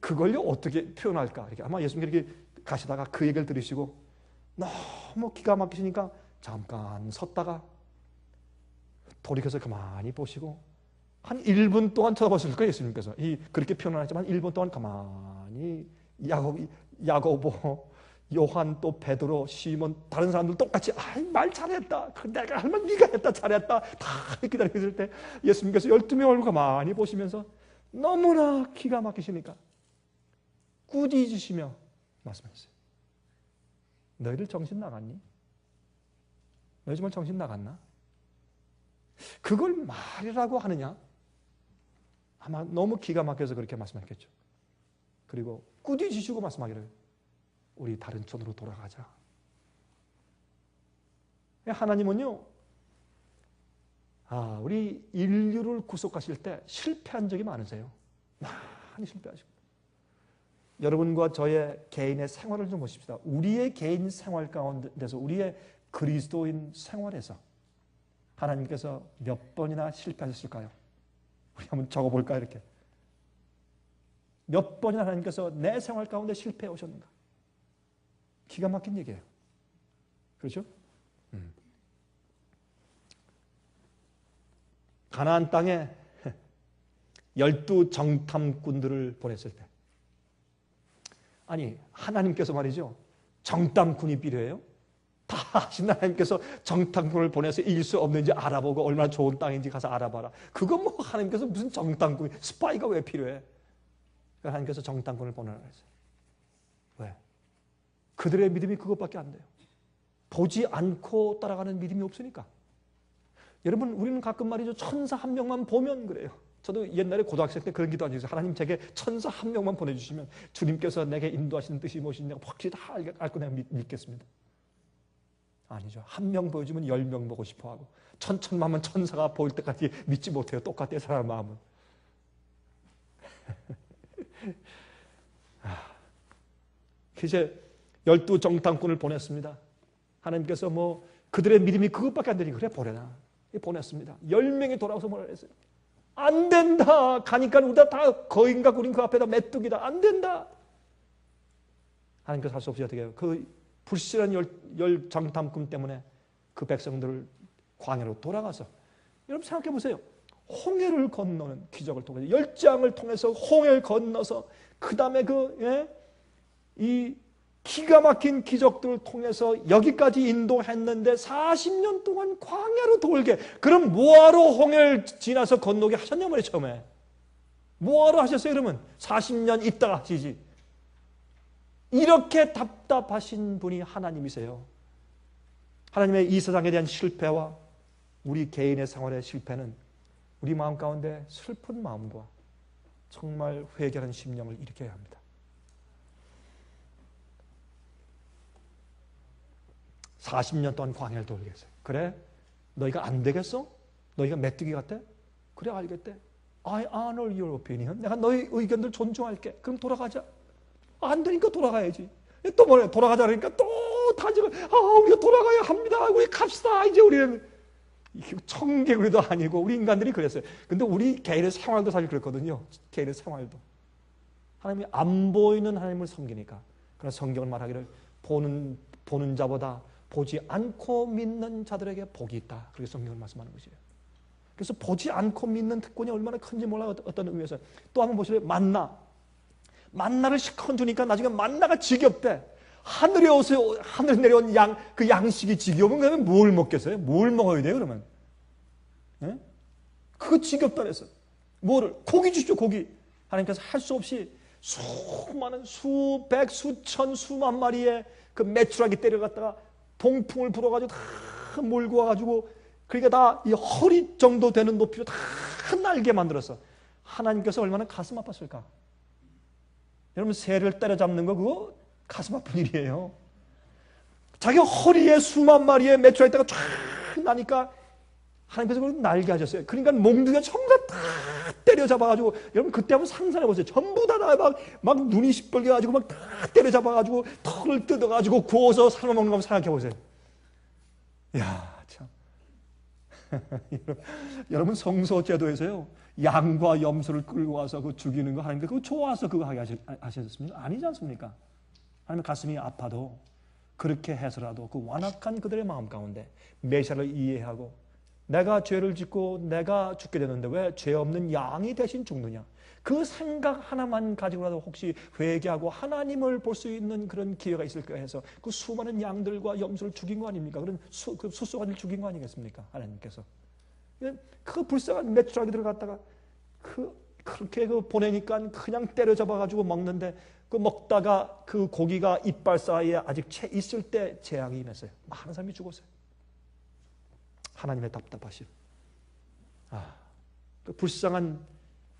그걸요 어떻게 표현할까? 이렇게 아마 예수님께서 이렇게 가시다가 그 얘기를 들으시고 너무 기가 막히시니까 잠깐 섰다가 돌이켜서 가만히 보시고 한 1분 동안 쳐다보실 거예요. 예수님께서 그렇게 표현은 하지만 1분 동안 가만히 야고보, 요한, 또 베드로, 시몬 다른 사람들 똑같이 말 잘했다. 내가 할 말 네가 했다. 잘했다. 다 기다리고 있을 때 예수님께서 12명 얼굴 가만히 보시면서 너무나 기가 막히시니까 꾸짖으시며 말씀하셨어요. 너희들 정신 나갔니? 너희 정말 정신 나갔나? 그걸 말이라고 하느냐? 아마 너무 기가 막혀서 그렇게 말씀하셨겠죠. 그리고 꾸짖으시고 말씀하기를 우리 다른 촌으로 돌아가자. 하나님은요, 우리 인류를 구속하실 때 실패한 적이 많으세요. 많이 실패하시고. 여러분과 저의 개인의 생활을 좀 보십시다. 우리의 개인 생활 가운데서 우리의 그리스도인 생활에서 하나님께서 몇 번이나 실패하셨을까요? 우리 한번 적어볼까요? 이렇게. 몇 번이나 하나님께서 내 생활 가운데 실패해 오셨는가? 기가 막힌 얘기예요. 그렇죠? 가나안 땅에 12 정탐꾼들을 보냈을 때 아니 하나님께서 말이죠. 정탐꾼이 필요해요? 다 하신 하나님께서 정탐꾼을 보내서 이길 수 없는지 알아보고 얼마나 좋은 땅인지 가서 알아봐라. 그건 뭐 하나님께서 무슨 정탐꾼, 스파이가 왜 필요해? 하나님께서 정탐꾼을 보내라 했어요. 왜? 그들의 믿음이 그것밖에 안 돼요. 보지 않고 따라가는 믿음이 없으니까. 여러분 우리는 가끔 말이죠. 천사 한 명만 보면 그래요. 저도 옛날에 고등학생 때 그런 기도한 적이 있어요. 하나님 제게 천사 한 명만 보내주시면 주님께서 내게 인도하시는 뜻이 무엇이냐고 확실히 다 알고 내가 믿겠습니다. 아니죠. 한 명 보여주면 10명 보고 싶어하고 천천만만 천사가 보일 때까지 믿지 못해요. 똑같아요. 사람 마음은. 이제 12 정탐꾼을 보냈습니다. 하나님께서 뭐 그들의 믿음이 그것밖에 안 되니 그래 보내라. 보냈습니다. 10명이 돌아와서 뭐라 했어요? 안 된다. 가니까 우리가 다 거인과 구린 그 앞에다 메뚜기다. 안 된다. 하나님께서 할 수 없이 어떻게 해요? 그 불실한 열 정탐꾼 때문에 그 백성들을 광야로 돌아가서 여러분 생각해 보세요. 홍해를 건너는 기적을 통해서 열장을 통해서 홍해를 건너서 그 다음에 이 기가 막힌 기적들을 통해서 여기까지 인도했는데 40년 동안 광야로 돌게. 그럼 뭐하러 홍해를 지나서 건너게 하셨냐 말이에요. 처음에 뭐하러 하셨어요? 그러면 40년 있다가 하시지. 이렇게 답답하신 분이 하나님이세요. 하나님의 이 세상에 대한 실패와 우리 개인의 생활의 실패는 우리 마음 가운데 슬픈 마음과 정말 회개하는 심령을 일으켜야 합니다. 40년 동안 광야를 돌게 했어요. 그래? 너희가 안 되겠어? 너희가 메뚜기 같아? 그래 알겠대. I honor your opinion. 내가 너희 의견들 존중할게. 그럼 돌아가자. 안 되니까 돌아가야지. 또 뭐래? 돌아가자 그러니까 또 다 지금 우리가 돌아가야 합니다. 우리 갑시다. 이제 우리는 청개구리도 아니고 우리 인간들이 그랬어요. 근데 우리 개인의 생활도 사실 그렇거든요. 개인의 생활도. 하나님이 안 보이는 하나님을 섬기니까. 그래서 성경은 말하기를 보는 자보다 보지 않고 믿는 자들에게 복이 있다. 그렇게 성경을 말씀하는 것이에요. 그래서 보지 않고 믿는 특권이 얼마나 큰지 몰라요. 어떤 의미에서. 또 한번 보실래요? 만나를 실컷 주니까 나중에 만나가 지겹대. 하늘에 내려온 그 양식이 지겨우면 그러면 뭘 먹겠어요? 뭘 먹어야 돼요 그러면? 네? 그거 지겹다 그랬어. 뭐를? 고기 주십시오 고기. 하나님께서 할 수 없이 수많은 수백, 수천, 수만 마리의 그 메추라기 때려갔다가 동풍을 불어가지고 다 몰고 와가지고 그러니까 다 이 허리 정도 되는 높이로 다 날게 만들었어. 하나님께서 얼마나 가슴 아팠을까? 여러분, 새를 때려잡는 거 그거 가슴 아픈 일이에요. 자기 허리에 수만 마리의 메추라기 때가 쫙 나니까 하나님께서 그걸 날게 하셨어요. 그러니까 몽둥이가 전부 다 때려잡아가지고, 여러분 그때 한번 상상해보세요. 전부 다 막 눈이 시뻘개가지고 막 다 때려잡아가지고 털을 뜯어가지고 구워서 삶아먹는 거 한번 생각해보세요. 이야, 참. 여러분, 성소제도에서요, 양과 염소를 끌고 와서 그 죽이는 거 하나님께서 그거 좋아서 그거 하게 하셨습니까? 아니지 않습니까? 하나님 가슴이 아파도 그렇게 해서라도 그 완악한 그들의 마음 가운데 메시아를 이해하고, 내가 죄를 짓고 내가 죽게 되는데 왜 죄 없는 양이 대신 죽느냐, 그 생각 하나만 가지고라도 혹시 회개하고 하나님을 볼 수 있는 그런 기회가 있을까 해서 그 수많은 양들과 염소를 죽인 거 아닙니까? 그런 그 숫소가지를 죽인 거 아니겠습니까? 하나님께서 그 불쌍한 메추라기들을 갖다가 그렇게 보내니까 그냥 때려잡아가지고 먹는데, 그 먹다가 그 고기가 이빨 사이에 아직 채 있을 때 재앙이 임했어요. 많은 사람이 죽었어요. 하나님의 답답하심. 그 불쌍한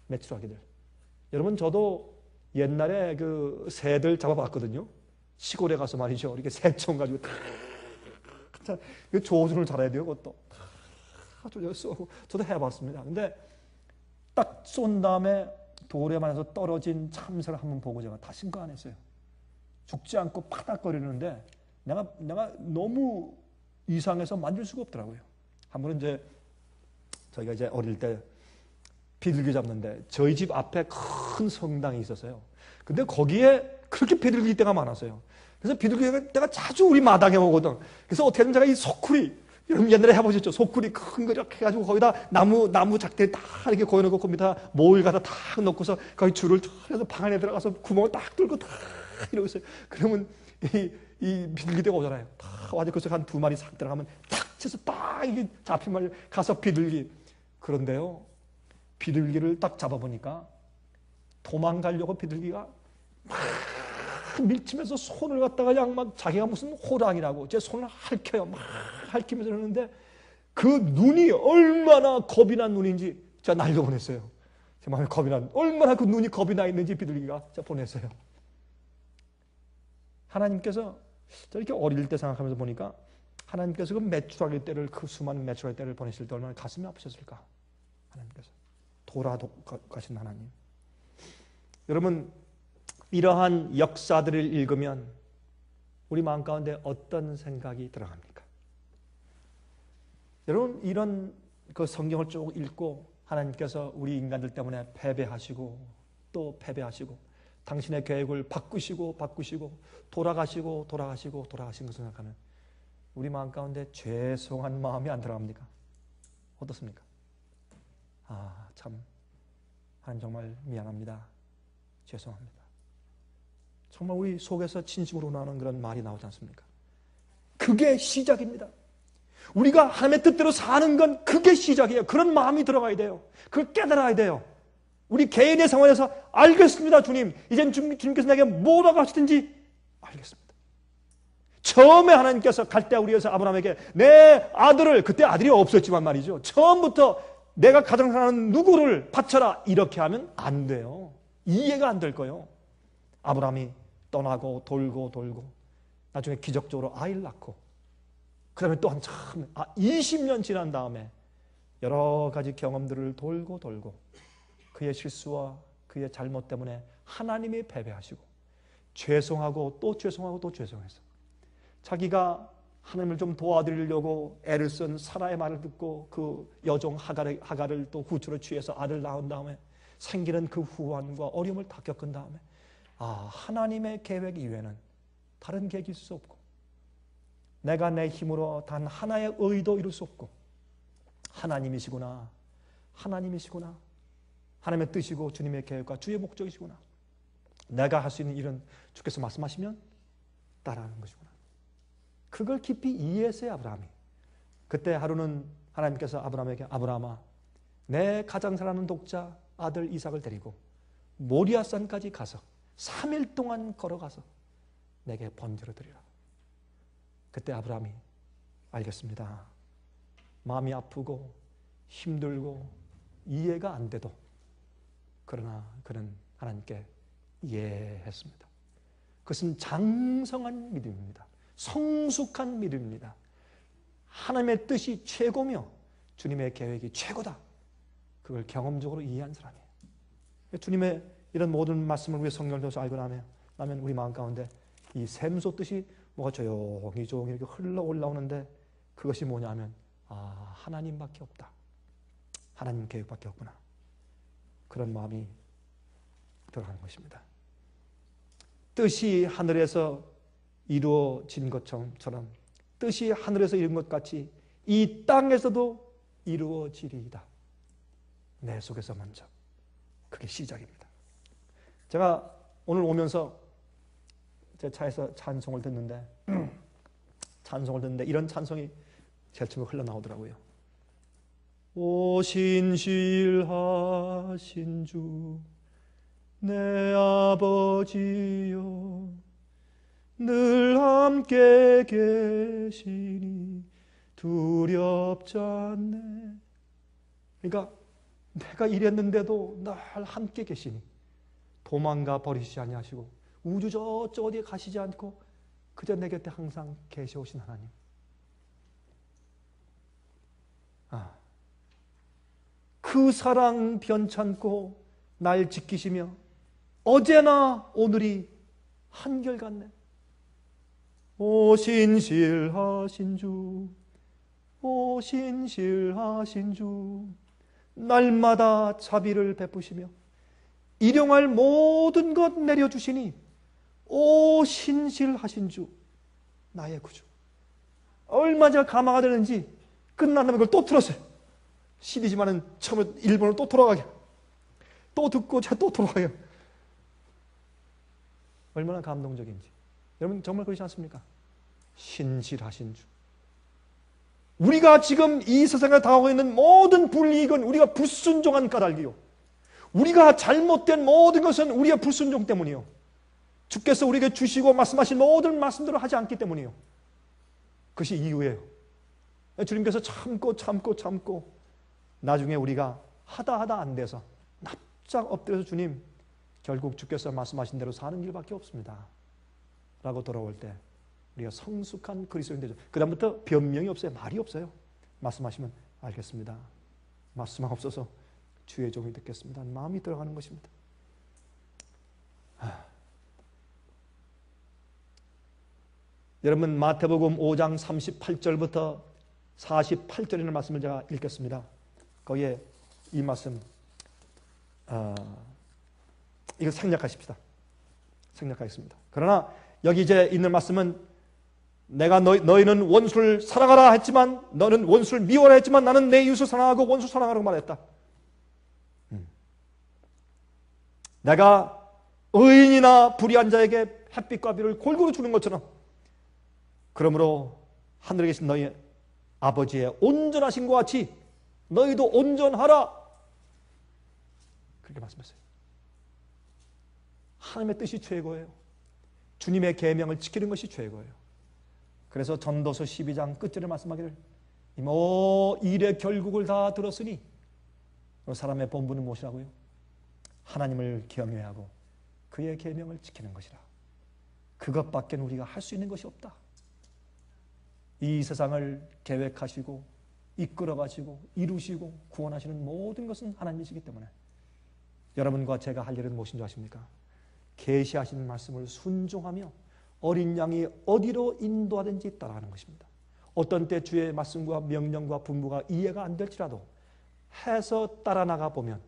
메추라기들. 여러분, 저도 옛날에 그 새들 잡아봤거든요. 시골에 가서 말이죠. 이렇게 새총 가지고 조준을 잘해야 돼요. 그것도 쏘고 저도 해봤습니다. 근데 딱 쏜 다음에 돌에 맞아서 떨어진 참새를 한번 보고 제가 다신 안 했어요. 죽지 않고 파닥거리는데 내가 너무 이상해서 만질 수가 없더라고요. 한 번은 저희가 이제 어릴 때 비둘기 잡는데 저희 집 앞에 큰 성당이 있었어요. 근데 거기에 그렇게 비둘기 떼가 많았어요. 그래서 비둘기 떼가 자주 우리 마당에 오거든. 그래서 어떻게든 제가 이 소쿠리, 여러분 옛날에 해보셨죠? 소쿠리 큰 거 이렇게 해가지고 거기다 나무 작대 다 이렇게 고여놓고 거기다 모일 갖다 다 넣고서 거기 줄을 해서 방 안에 들어가서 구멍을 딱 뚫고 다 이러고 있어요. 그러면 이 비둘기 떼가 오잖아요. 다 와서 거기서 한 2마리 싹 들어가면 탁 쳐서 딱 이게 잡힌 말 가서 비둘기. 그런데요, 비둘기를 딱 잡아보니까 도망가려고 비둘기가 막 밀치면서 손을 갖다가 그냥 막 자기가 무슨 호랑이라고 제 손을 핥혀요. 막 핥히면서 그러는데 그 눈이 얼마나 겁이 난 눈인지 제가 날려보냈어요. 제 마음에 겁이 난, 얼마나 그 눈이 겁이 나 있는지 비둘기가 제가 보냈어요. 하나님께서 저렇게 어릴 때 생각하면서 보니까 하나님께서 그 메추라기 떼를, 그 수많은 메추라기 떼를 보내실 때 얼마나 가슴이 아프셨을까. 하나님께서 돌아가신 하나님. 여러분, 이러한 역사들을 읽으면 우리 마음 가운데 어떤 생각이 들어갑니까? 여러분, 이런 그 성경을 쭉 읽고 하나님께서 우리 인간들 때문에 패배하시고 또 패배하시고 당신의 계획을 바꾸시고 돌아가신 것을 생각하면 우리 마음 가운데 죄송한 마음이 안 들어갑니까? 어떻습니까? 참, 하나님 정말 미안합니다. 죄송합니다. 정말 우리 속에서 진심으로 나오는 그런 말이 나오지 않습니까? 그게 시작입니다. 우리가 하나님의 뜻대로 사는 건 그게 시작이에요. 그런 마음이 들어가야 돼요. 그걸 깨달아야 돼요. 우리 개인의 상황에서 알겠습니다, 주님. 이젠 주님께서 내게 뭐라고 하시든지 알겠습니다. 처음에 하나님께서 갈대아 우리에서 아브라함에게 내 아들을, 그때 아들이 없었지만 말이죠, 처음부터 내가 가장 사랑하는 누구를 바쳐라 이렇게 하면 안 돼요. 이해가 안 될 거예요. 아브라함이 떠나고 돌고 나중에 기적적으로 아이를 낳고 그 다음에 또 한참 20년 지난 다음에 여러 가지 경험들을 돌고 그의 실수와 그의 잘못 때문에 하나님이 패배하시고 죄송하고 또 죄송해서 자기가 하나님을 좀 도와드리려고 애를 쓴 사라의 말을 듣고 그 여종 하갈을 또 구주로 취해서 아들 낳은 다음에 생기는 그 후환과 어려움을 다 겪은 다음에 하나님의 계획 이외에는 다른 계획이 있을 수 없고 내가 내 힘으로 단 하나의 의도 이룰 수 없고 하나님이시구나 하나님의 뜻이고 주님의 계획과 주의 목적이시구나, 내가 할 수 있는 일은 주께서 말씀하시면 따라하는 것이구나, 그걸 깊이 이해했어요. 아브라함이. 그때 하루는 하나님께서 아브라함에게 아브라함아, 내 가장 사랑하는 독자 아들 이삭을 데리고 모리아산까지 가서 3일 동안 걸어가서 내게 번제로 드리라. 그때 아브라함이 알겠습니다. 마음이 아프고 힘들고 이해가 안 돼도 그러나 그는 하나님께 이해했습니다. 그것은 장성한 믿음입니다. 성숙한 믿음입니다. 하나님의 뜻이 최고며 주님의 계획이 최고다. 그걸 경험적으로 이해한 사람이에요. 주님의 이런 모든 말씀을 우리 성경을 통해서 알고 나면 우리 마음 가운데 이 샘소 뜻이 뭐가 조용히 이렇게 흘러 올라오는데 그것이 뭐냐면 하나님밖에 없다. 하나님 계획밖에 없구나. 그런 마음이 들어가는 것입니다. 뜻이 하늘에서 이루어진 것처럼 뜻이 하늘에서 이룬 것 같이 이 땅에서도 이루어지리이다. 내 속에서 먼저. 그게 시작입니다. 제가 오늘 오면서 제 차에서 찬송을 듣는데 이런 찬송이 제일 처음에 흘러나오더라고요. 오 신실하신 주 내 아버지여 늘 함께 계시니 두렵지 않네. 그러니까 내가 이랬는데도 늘 함께 계시니 도망가 버리시지 아니하시고 우주 저쪽 어디에 가시지 않고 그저 내 곁에 항상 계셔오신 하나님. 그 사랑 변찮고 날 지키시며 어제나 오늘이 한결같네. 오 신실하신 주, 오 신실하신 주, 날마다 자비를 베푸시며 일용할 모든 것 내려주시니 오 신실하신 주, 나의 구주. 얼마 제가 감화가 되는지 끝난 다음에 그걸 또 틀었어요. CD지만은 처음에 1번으로 또 돌아가게, 또 듣고 제가 또 돌아가요. 얼마나 감동적인지. 여러분 정말 그렇지 않습니까? 신실하신 주. 우리가 지금 이 세상에 당하고 있는 모든 불이익은 우리가 불순종한 까닭이요, 우리가 잘못된 모든 것은 우리의 불순종 때문이요, 주께서 우리에게 주시고 말씀하신 모든 말씀들을 하지 않기 때문이요. 그것이 이유예요. 주님께서 참고 나중에 우리가 하다 안 돼서 납작 엎드려서 주님 결국 주께서 말씀하신 대로 사는 길밖에 없습니다 라고 돌아올 때 우리가 성숙한 그리스도인 되죠. 그 다음부터 변명이 없어요. 말이 없어요. 말씀하시면 알겠습니다. 말씀하옵소서 주의 종이 듣겠습니다. 마음이 들어가는 것입니다. 여러분 마태복음 5장 38절부터 48절이라는 말씀을 제가 읽겠습니다. 거기에 이 말씀 이거 생략하십시다. 생략하겠습니다. 그러나 여기 이제 있는 말씀은 내가 너희는 원수를 사랑하라 했지만 너는 원수를 미워라 했지만 나는 내 이웃을 사랑하고 원수 사랑하라고 말했다. 내가 의인이나 불의한 자에게 햇빛과 비를 골고루 주는 것처럼 그러므로 하늘에 계신 너희 아버지의 온전하신 것 같이 너희도 온전하라. 그렇게 말씀했어요. 하나님의 뜻이 최고예요. 주님의 계명을 지키는 것이 최고예요. 그래서 전도서 12장 끝절에 말씀하기를 일의 결국을 다 들었으니 사람의 본분은 무엇이라고요? 하나님을 경외하고 그의 계명을 지키는 것이라. 그것밖에 우리가 할 수 있는 것이 없다. 이 세상을 계획하시고 이끌어가시고 이루시고 구원하시는 모든 것은 하나님이시기 때문에 여러분과 제가 할 일은 무엇인 줄 아십니까? 계시하신 말씀을 순종하며 어린 양이 어디로 인도하든지 따라가는 것입니다. 어떤 때 주의 말씀과 명령과 분부가 이해가 안 될지라도 해서 따라 나가 보면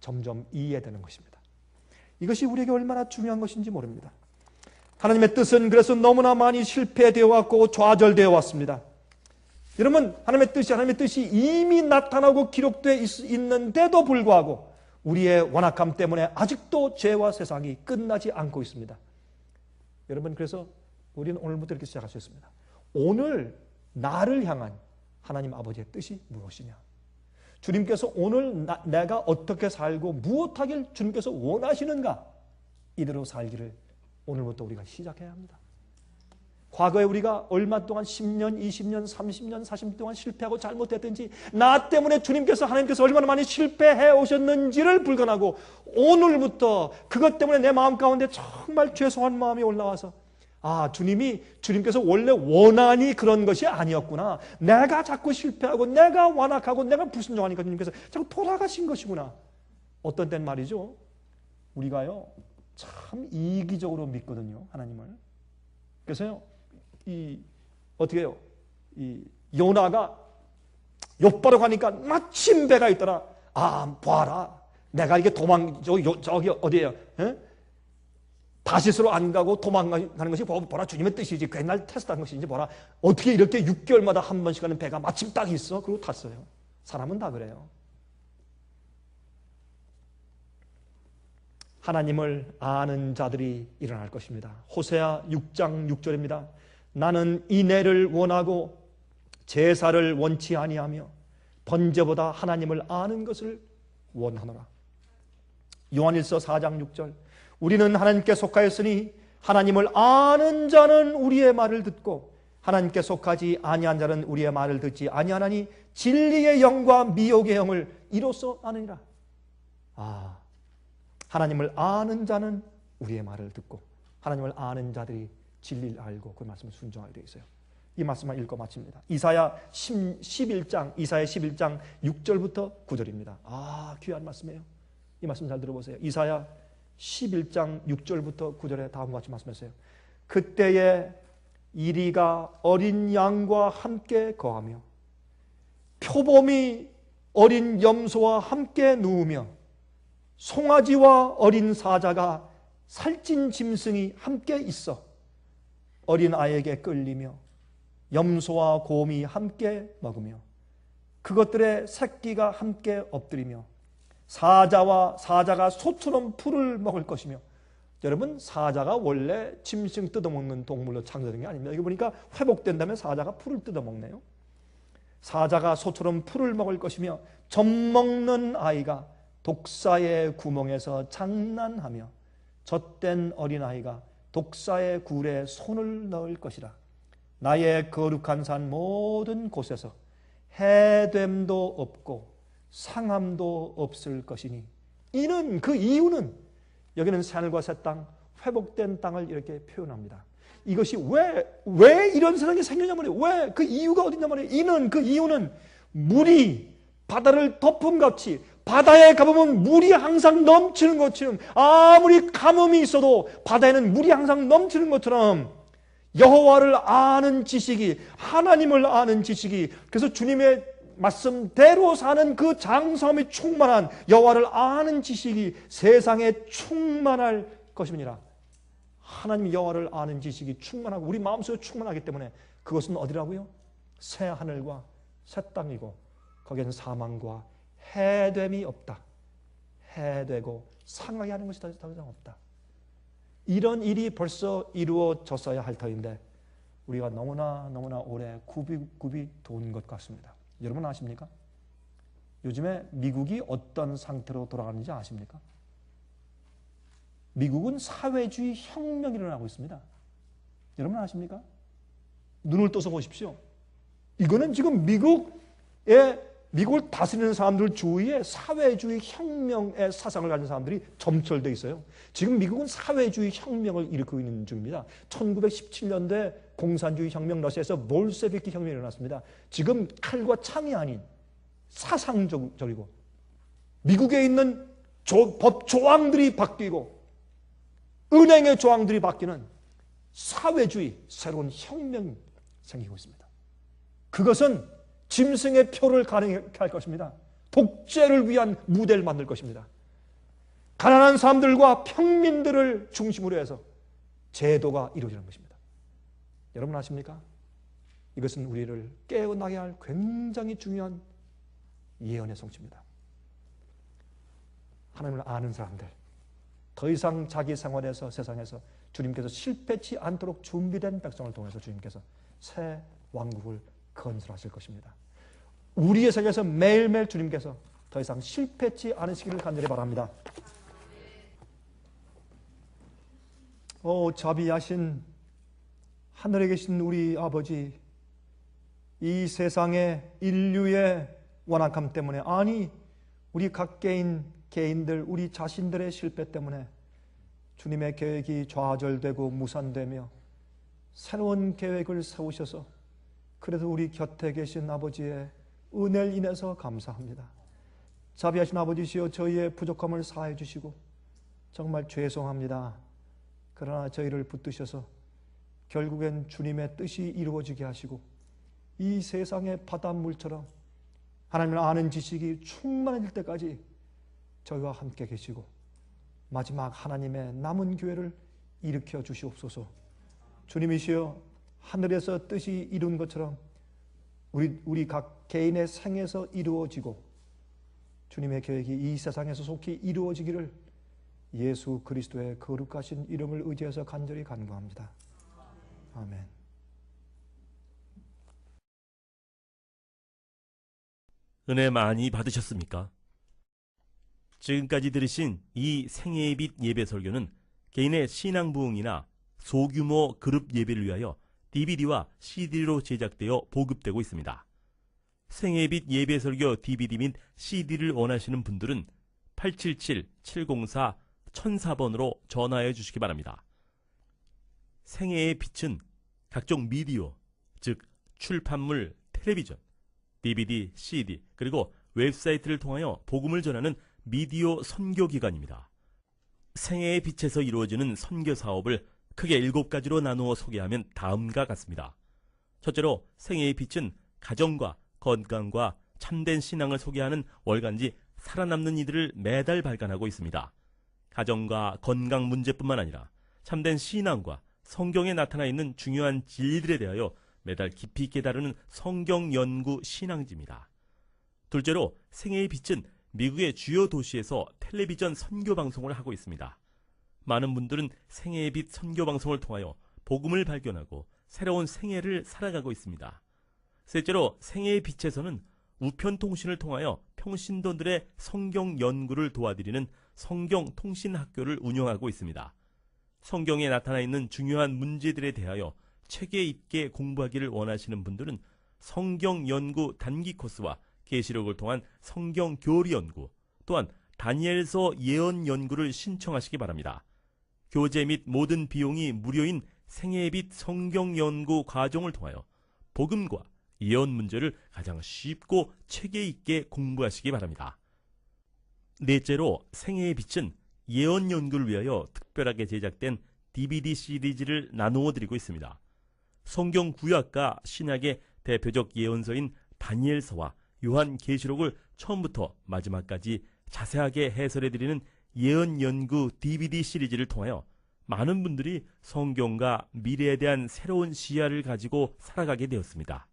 점점 이해되는 것입니다. 이것이 우리에게 얼마나 중요한 것인지 모릅니다. 하나님의 뜻은 그래서 너무나 많이 실패되어 왔고 좌절되어 왔습니다. 여러분 하나님의 뜻이 이미 나타나고 기록되어 있는데도 불구하고 우리의 완악함 때문에 아직도 죄와 세상이 끝나지 않고 있습니다. 여러분 그래서 우리는 오늘부터 이렇게 시작할 수 있습니다. 오늘 나를 향한 하나님 아버지의 뜻이 무엇이냐? 주님께서 오늘 내가 어떻게 살고 무엇하길 주님께서 원하시는가? 이대로 살기를 오늘부터 우리가 시작해야 합니다. 과거에 우리가 얼마 동안 10년, 20년, 30년, 40년 동안 실패하고 잘못했든지 나 때문에 주님께서 하나님께서 얼마나 많이 실패해 오셨는지를 불가하고 오늘부터 그것 때문에 내 마음 가운데 정말 죄송한 마음이 올라와서 주님께서 원래 원한이 그런 것이 아니었구나. 내가 자꾸 실패하고 내가 완악하고 내가 불순종하니까 주님께서 자꾸 돌아가신 것이구나. 어떤 때는 말이죠. 우리가요 참 이기적으로 믿거든요. 하나님을. 그래서요 어떻게 해요? 요나가 욥바로 가니까 마침 배가 있더라. 봐라. 내가 이게 저기 어디에요? 다시스로 안 가고 도망가는 것이 보라 주님의 뜻이지. 그 옛날 테스트한 것이지. 보라 어떻게 이렇게 6개월마다 한 번씩 가는 배가 마침 딱 있어. 그리고 탔어요. 사람은 다 그래요. 하나님을 아는 자들이 일어날 것입니다. 호세아 6장 6절입니다. 나는 인애를 원하고 제사를 원치 아니하며 번제보다 하나님을 아는 것을 원하노라. 요한일서 4장 6절. 우리는 하나님께 속하였으니 하나님을 아는 자는 우리의 말을 듣고 하나님께 속하지 아니한 자는 우리의 말을 듣지 아니하나니 진리의 영과 미혹의 영을 이로써 아느니라. 하나님을 아는 자는 우리의 말을 듣고 하나님을 아는 자들이 진리를 알고 그 말씀을 순종하게 되어 있어요. 이 말씀만 읽고 마칩니다. 이사야 11장 6절부터 9절입니다. 귀한 말씀이에요. 이 말씀 잘 들어보세요. 이사야 11장 6절부터 9절에 다음과 같이 말씀했어요. 그때에 이리가 어린 양과 함께 거하며 표범이 어린 염소와 함께 누우며 송아지와 어린 사자가 살찐 짐승이 함께 있어 어린 아이에게 끌리며 염소와 곰이 함께 먹으며 그것들의 새끼가 함께 엎드리며 사자가 소처럼 풀을 먹을 것이며. 여러분, 사자가 원래 짐승 뜯어먹는 동물로 창조된 게 아닙니다. 이거 보니까 회복된 다음에 사자가 풀을 뜯어먹네요. 사자가 소처럼 풀을 먹을 것이며 젖먹는 아이가 독사의 구멍에서 장난하며 젖된 어린아이가 독사의 굴에 손을 넣을 것이라. 나의 거룩한 산 모든 곳에서 해됨도 없고 상함도 없을 것이니 이는 그 이유는 여기는 새하늘과 새 땅 회복된 땅을 이렇게 표현합니다. 이것이 왜 이런 세상이 생기냐 말이에요. 왜 그 이유가 어디냐 말이에요. 이는 그 이유는 물이 바다를 덮음같이 바다에 가보면 물이 항상 넘치는 것처럼 아무리 가뭄이 있어도 바다에는 물이 항상 넘치는 것처럼 여호와를 아는 지식이 하나님을 아는 지식이 그래서 주님의 말씀대로 사는 그 장성함이 충만한 여호와를 아는 지식이 세상에 충만할 것입니다. 하나님 여호와를 아는 지식이 충만하고 우리 마음속에 충만하기 때문에 그것은 어디라고요? 새 하늘과 새 땅이고 거기에는 사망과 해됨이 없다. 해되고 상하게 하는 것이 더 이상 없다. 이런 일이 벌써 이루어졌어야 할 터인데 우리가 너무나 오래 굽이 돈 것 같습니다. 여러분 아십니까? 요즘에 미국이 어떤 상태로 돌아가는지 아십니까? 미국은 사회주의 혁명이 일어나고 있습니다. 여러분 아십니까? 눈을 떠서 보십시오. 이거는 지금 미국을 다스리는 사람들 주위에 사회주의 혁명의 사상을 가진 사람들이 점철되어 있어요. 지금 미국은 사회주의 혁명을 일으키고 있는 중입니다. 1917년도에 공산주의 혁명 러시아에서 볼셰비키 혁명이 일어났습니다. 지금 칼과 창이 아닌 사상적이고 미국에 있는 법 조항들이 바뀌고 은행의 조항들이 바뀌는 사회주의 새로운 혁명이 생기고 있습니다. 그것은 짐승의 표를 가능하게 할 것입니다. 독재를 위한 무대를 만들 것입니다. 가난한 사람들과 평민들을 중심으로 해서 제도가 이루어지는 것입니다. 여러분 아십니까? 이것은 우리를 깨어나게 할 굉장히 중요한 예언의 성취입니다. 하나님을 아는 사람들, 더 이상 자기 생활에서 세상에서 주님께서 실패치 않도록 준비된 백성을 통해서 주님께서 새 왕국을 건설하실 것입니다. 우리의 삶에서 매일매일 주님께서 더 이상 실패치 않으시기를 간절히 바랍니다. 자비하신 하늘에 계신 우리 아버지, 이 세상의 인류의 완악함 때문에, 아니 우리 각 개인들 우리 자신들의 실패 때문에 주님의 계획이 좌절되고 무산되며 새로운 계획을 세우셔서 그래도 우리 곁에 계신 아버지의 은혜를 인해서 감사합니다. 자비하신 아버지시여, 저희의 부족함을 사해 주시고 정말 죄송합니다. 그러나 저희를 붙드셔서 결국엔 주님의 뜻이 이루어지게 하시고 이 세상의 바닷물처럼 하나님을 아는 지식이 충만해질 때까지 저희와 함께 계시고 마지막 하나님의 남은 교회를 일으켜 주시옵소서. 주님이시여, 하늘에서 뜻이 이룬 것처럼 우리 각 개인의 생에서 이루어지고 주님의 계획이 이 세상에서 속히 이루어지기를 예수 그리스도의 거룩하신 이름을 의지해서 간절히 간구합니다. 아멘. 은혜 많이 받으셨습니까? 지금까지 들으신 이 생애의 빛 예배 설교는 개인의 신앙 부흥이나 소규모 그룹 예배를 위하여 DVD와 CD로 제작되어 보급되고 있습니다. 생애의 빛 예배 설교 DVD 및 CD를 원하시는 분들은 877-704-1004번으로 전화해 주시기 바랍니다. 생애의 빛은 각종 미디어, 즉 출판물, 텔레비전, DVD, CD, 그리고 웹사이트를 통하여 복음을 전하는 미디어 선교기관입니다. 생애의 빛에서 이루어지는 선교 사업을 크게 7가지로 나누어 소개하면 다음과 같습니다. 첫째로 생애의 빛은 가정과 건강과 참된 신앙을 소개하는 월간지 살아남는 이들을 매달 발간하고 있습니다. 가정과 건강 문제뿐만 아니라 참된 신앙과 성경에 나타나 있는 중요한 진리들에 대하여 매달 깊이 있게 다루는 성경 연구 신앙지입니다. 둘째로 생애의 빛은 미국의 주요 도시에서 텔레비전 선교 방송을 하고 있습니다. 많은 분들은 생애의 빛 선교 방송을 통하여 복음을 발견하고 새로운 생애를 살아가고 있습니다. 셋째로 생애의 빛에서는 우편통신을 통하여 평신도들의 성경 연구를 도와드리는 성경통신학교를 운영하고 있습니다. 성경에 나타나 있는 중요한 문제들에 대하여 체계 있게 공부하기를 원하시는 분들은 성경 연구 단기 코스와 계시록을 통한 성경 교리 연구, 또한 다니엘서 예언 연구를 신청하시기 바랍니다. 교재 및 모든 비용이 무료인 생애의 빛 성경 연구 과정을 통하여 복음과 예언 문제를 가장 쉽고 체계 있게 공부하시기 바랍니다. 넷째로 생애의 빛은 예언 연구를 위하여 특별하게 제작된 DVD 시리즈를 나누어 드리고 있습니다. 성경 구약과 신약의 대표적 예언서인 다니엘서와 요한계시록을 처음부터 마지막까지 자세하게 해설해 드리는 예언 연구 DVD 시리즈를 통하여 많은 분들이 성경과 미래에 대한 새로운 시야를 가지고 살아가게 되었습니다.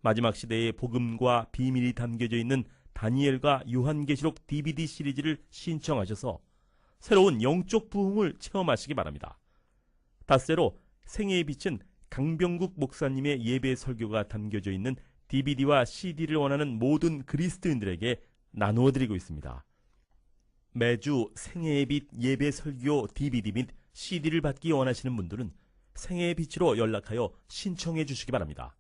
마지막 시대의 복음과 비밀이 담겨져 있는 다니엘과 요한계시록 DVD 시리즈를 신청하셔서 새로운 영적 부흥을 체험하시기 바랍니다. 다섯째로 생애의 빛은 강병국 목사님의 예배 설교가 담겨져 있는 DVD와 CD를 원하는 모든 그리스도인들에게 나누어 드리고 있습니다. 매주 생애의 빛 예배 설교 DVD 및 CD를 받기 원하시는 분들은 생애의 빛으로 연락하여 신청해 주시기 바랍니다.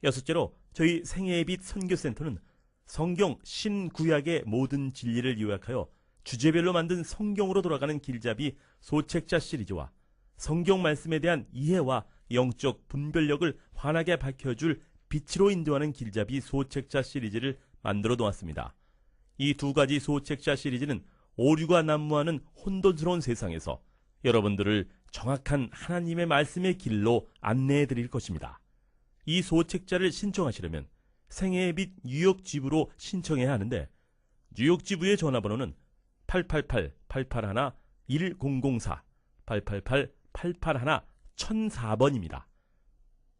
여섯째로 저희 생애의 빛 선교센터는 성경 신구약의 모든 진리를 요약하여 주제별로 만든 성경으로 돌아가는 길잡이 소책자 시리즈와 성경 말씀에 대한 이해와 영적 분별력을 환하게 밝혀줄 빛으로 인도하는 길잡이 소책자 시리즈를 만들어 놓았습니다. 이 두 가지 소책자 시리즈는 오류가 난무하는 혼돈스러운 세상에서 여러분들을 정확한 하나님의 말씀의 길로 안내해 드릴 것입니다. 이 소책자를 신청하시려면 생애의 빛 뉴욕 지부로 신청해야 하는데 뉴욕 지부의 전화번호는 888-881-1004 888-881-1004번입니다.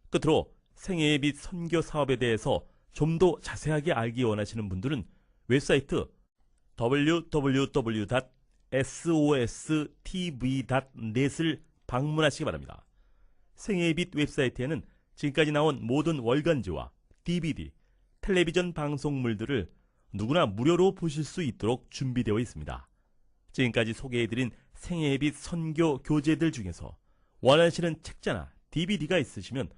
끝으로 생애의 빛 선교 사업에 대해서 좀 더 자세하게 알기 원하시는 분들은 웹사이트 www.sostv.net을 방문하시기 바랍니다. 생애의 빛 웹사이트에는 지금까지 나온 모든 월간지와 DVD, 텔레비전 방송물들을 누구나 무료로 보실 수 있도록 준비되어 있습니다. 지금까지 소개해드린 생애의 빛 선교 교재들 중에서 원하시는 책자나 DVD가 있으시면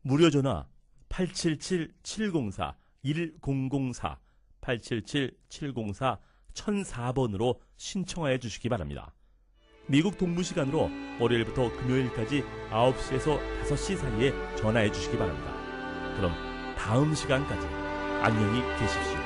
무료 전화 877-704-1004 877-704-1004번으로 신청하여 주시기 바랍니다. 미국 동부 시간으로 월요일부터 금요일까지 9시에서 5시 사이에 전화해 주시기 바랍니다. 그럼 다음 시간까지 안녕히 계십시오.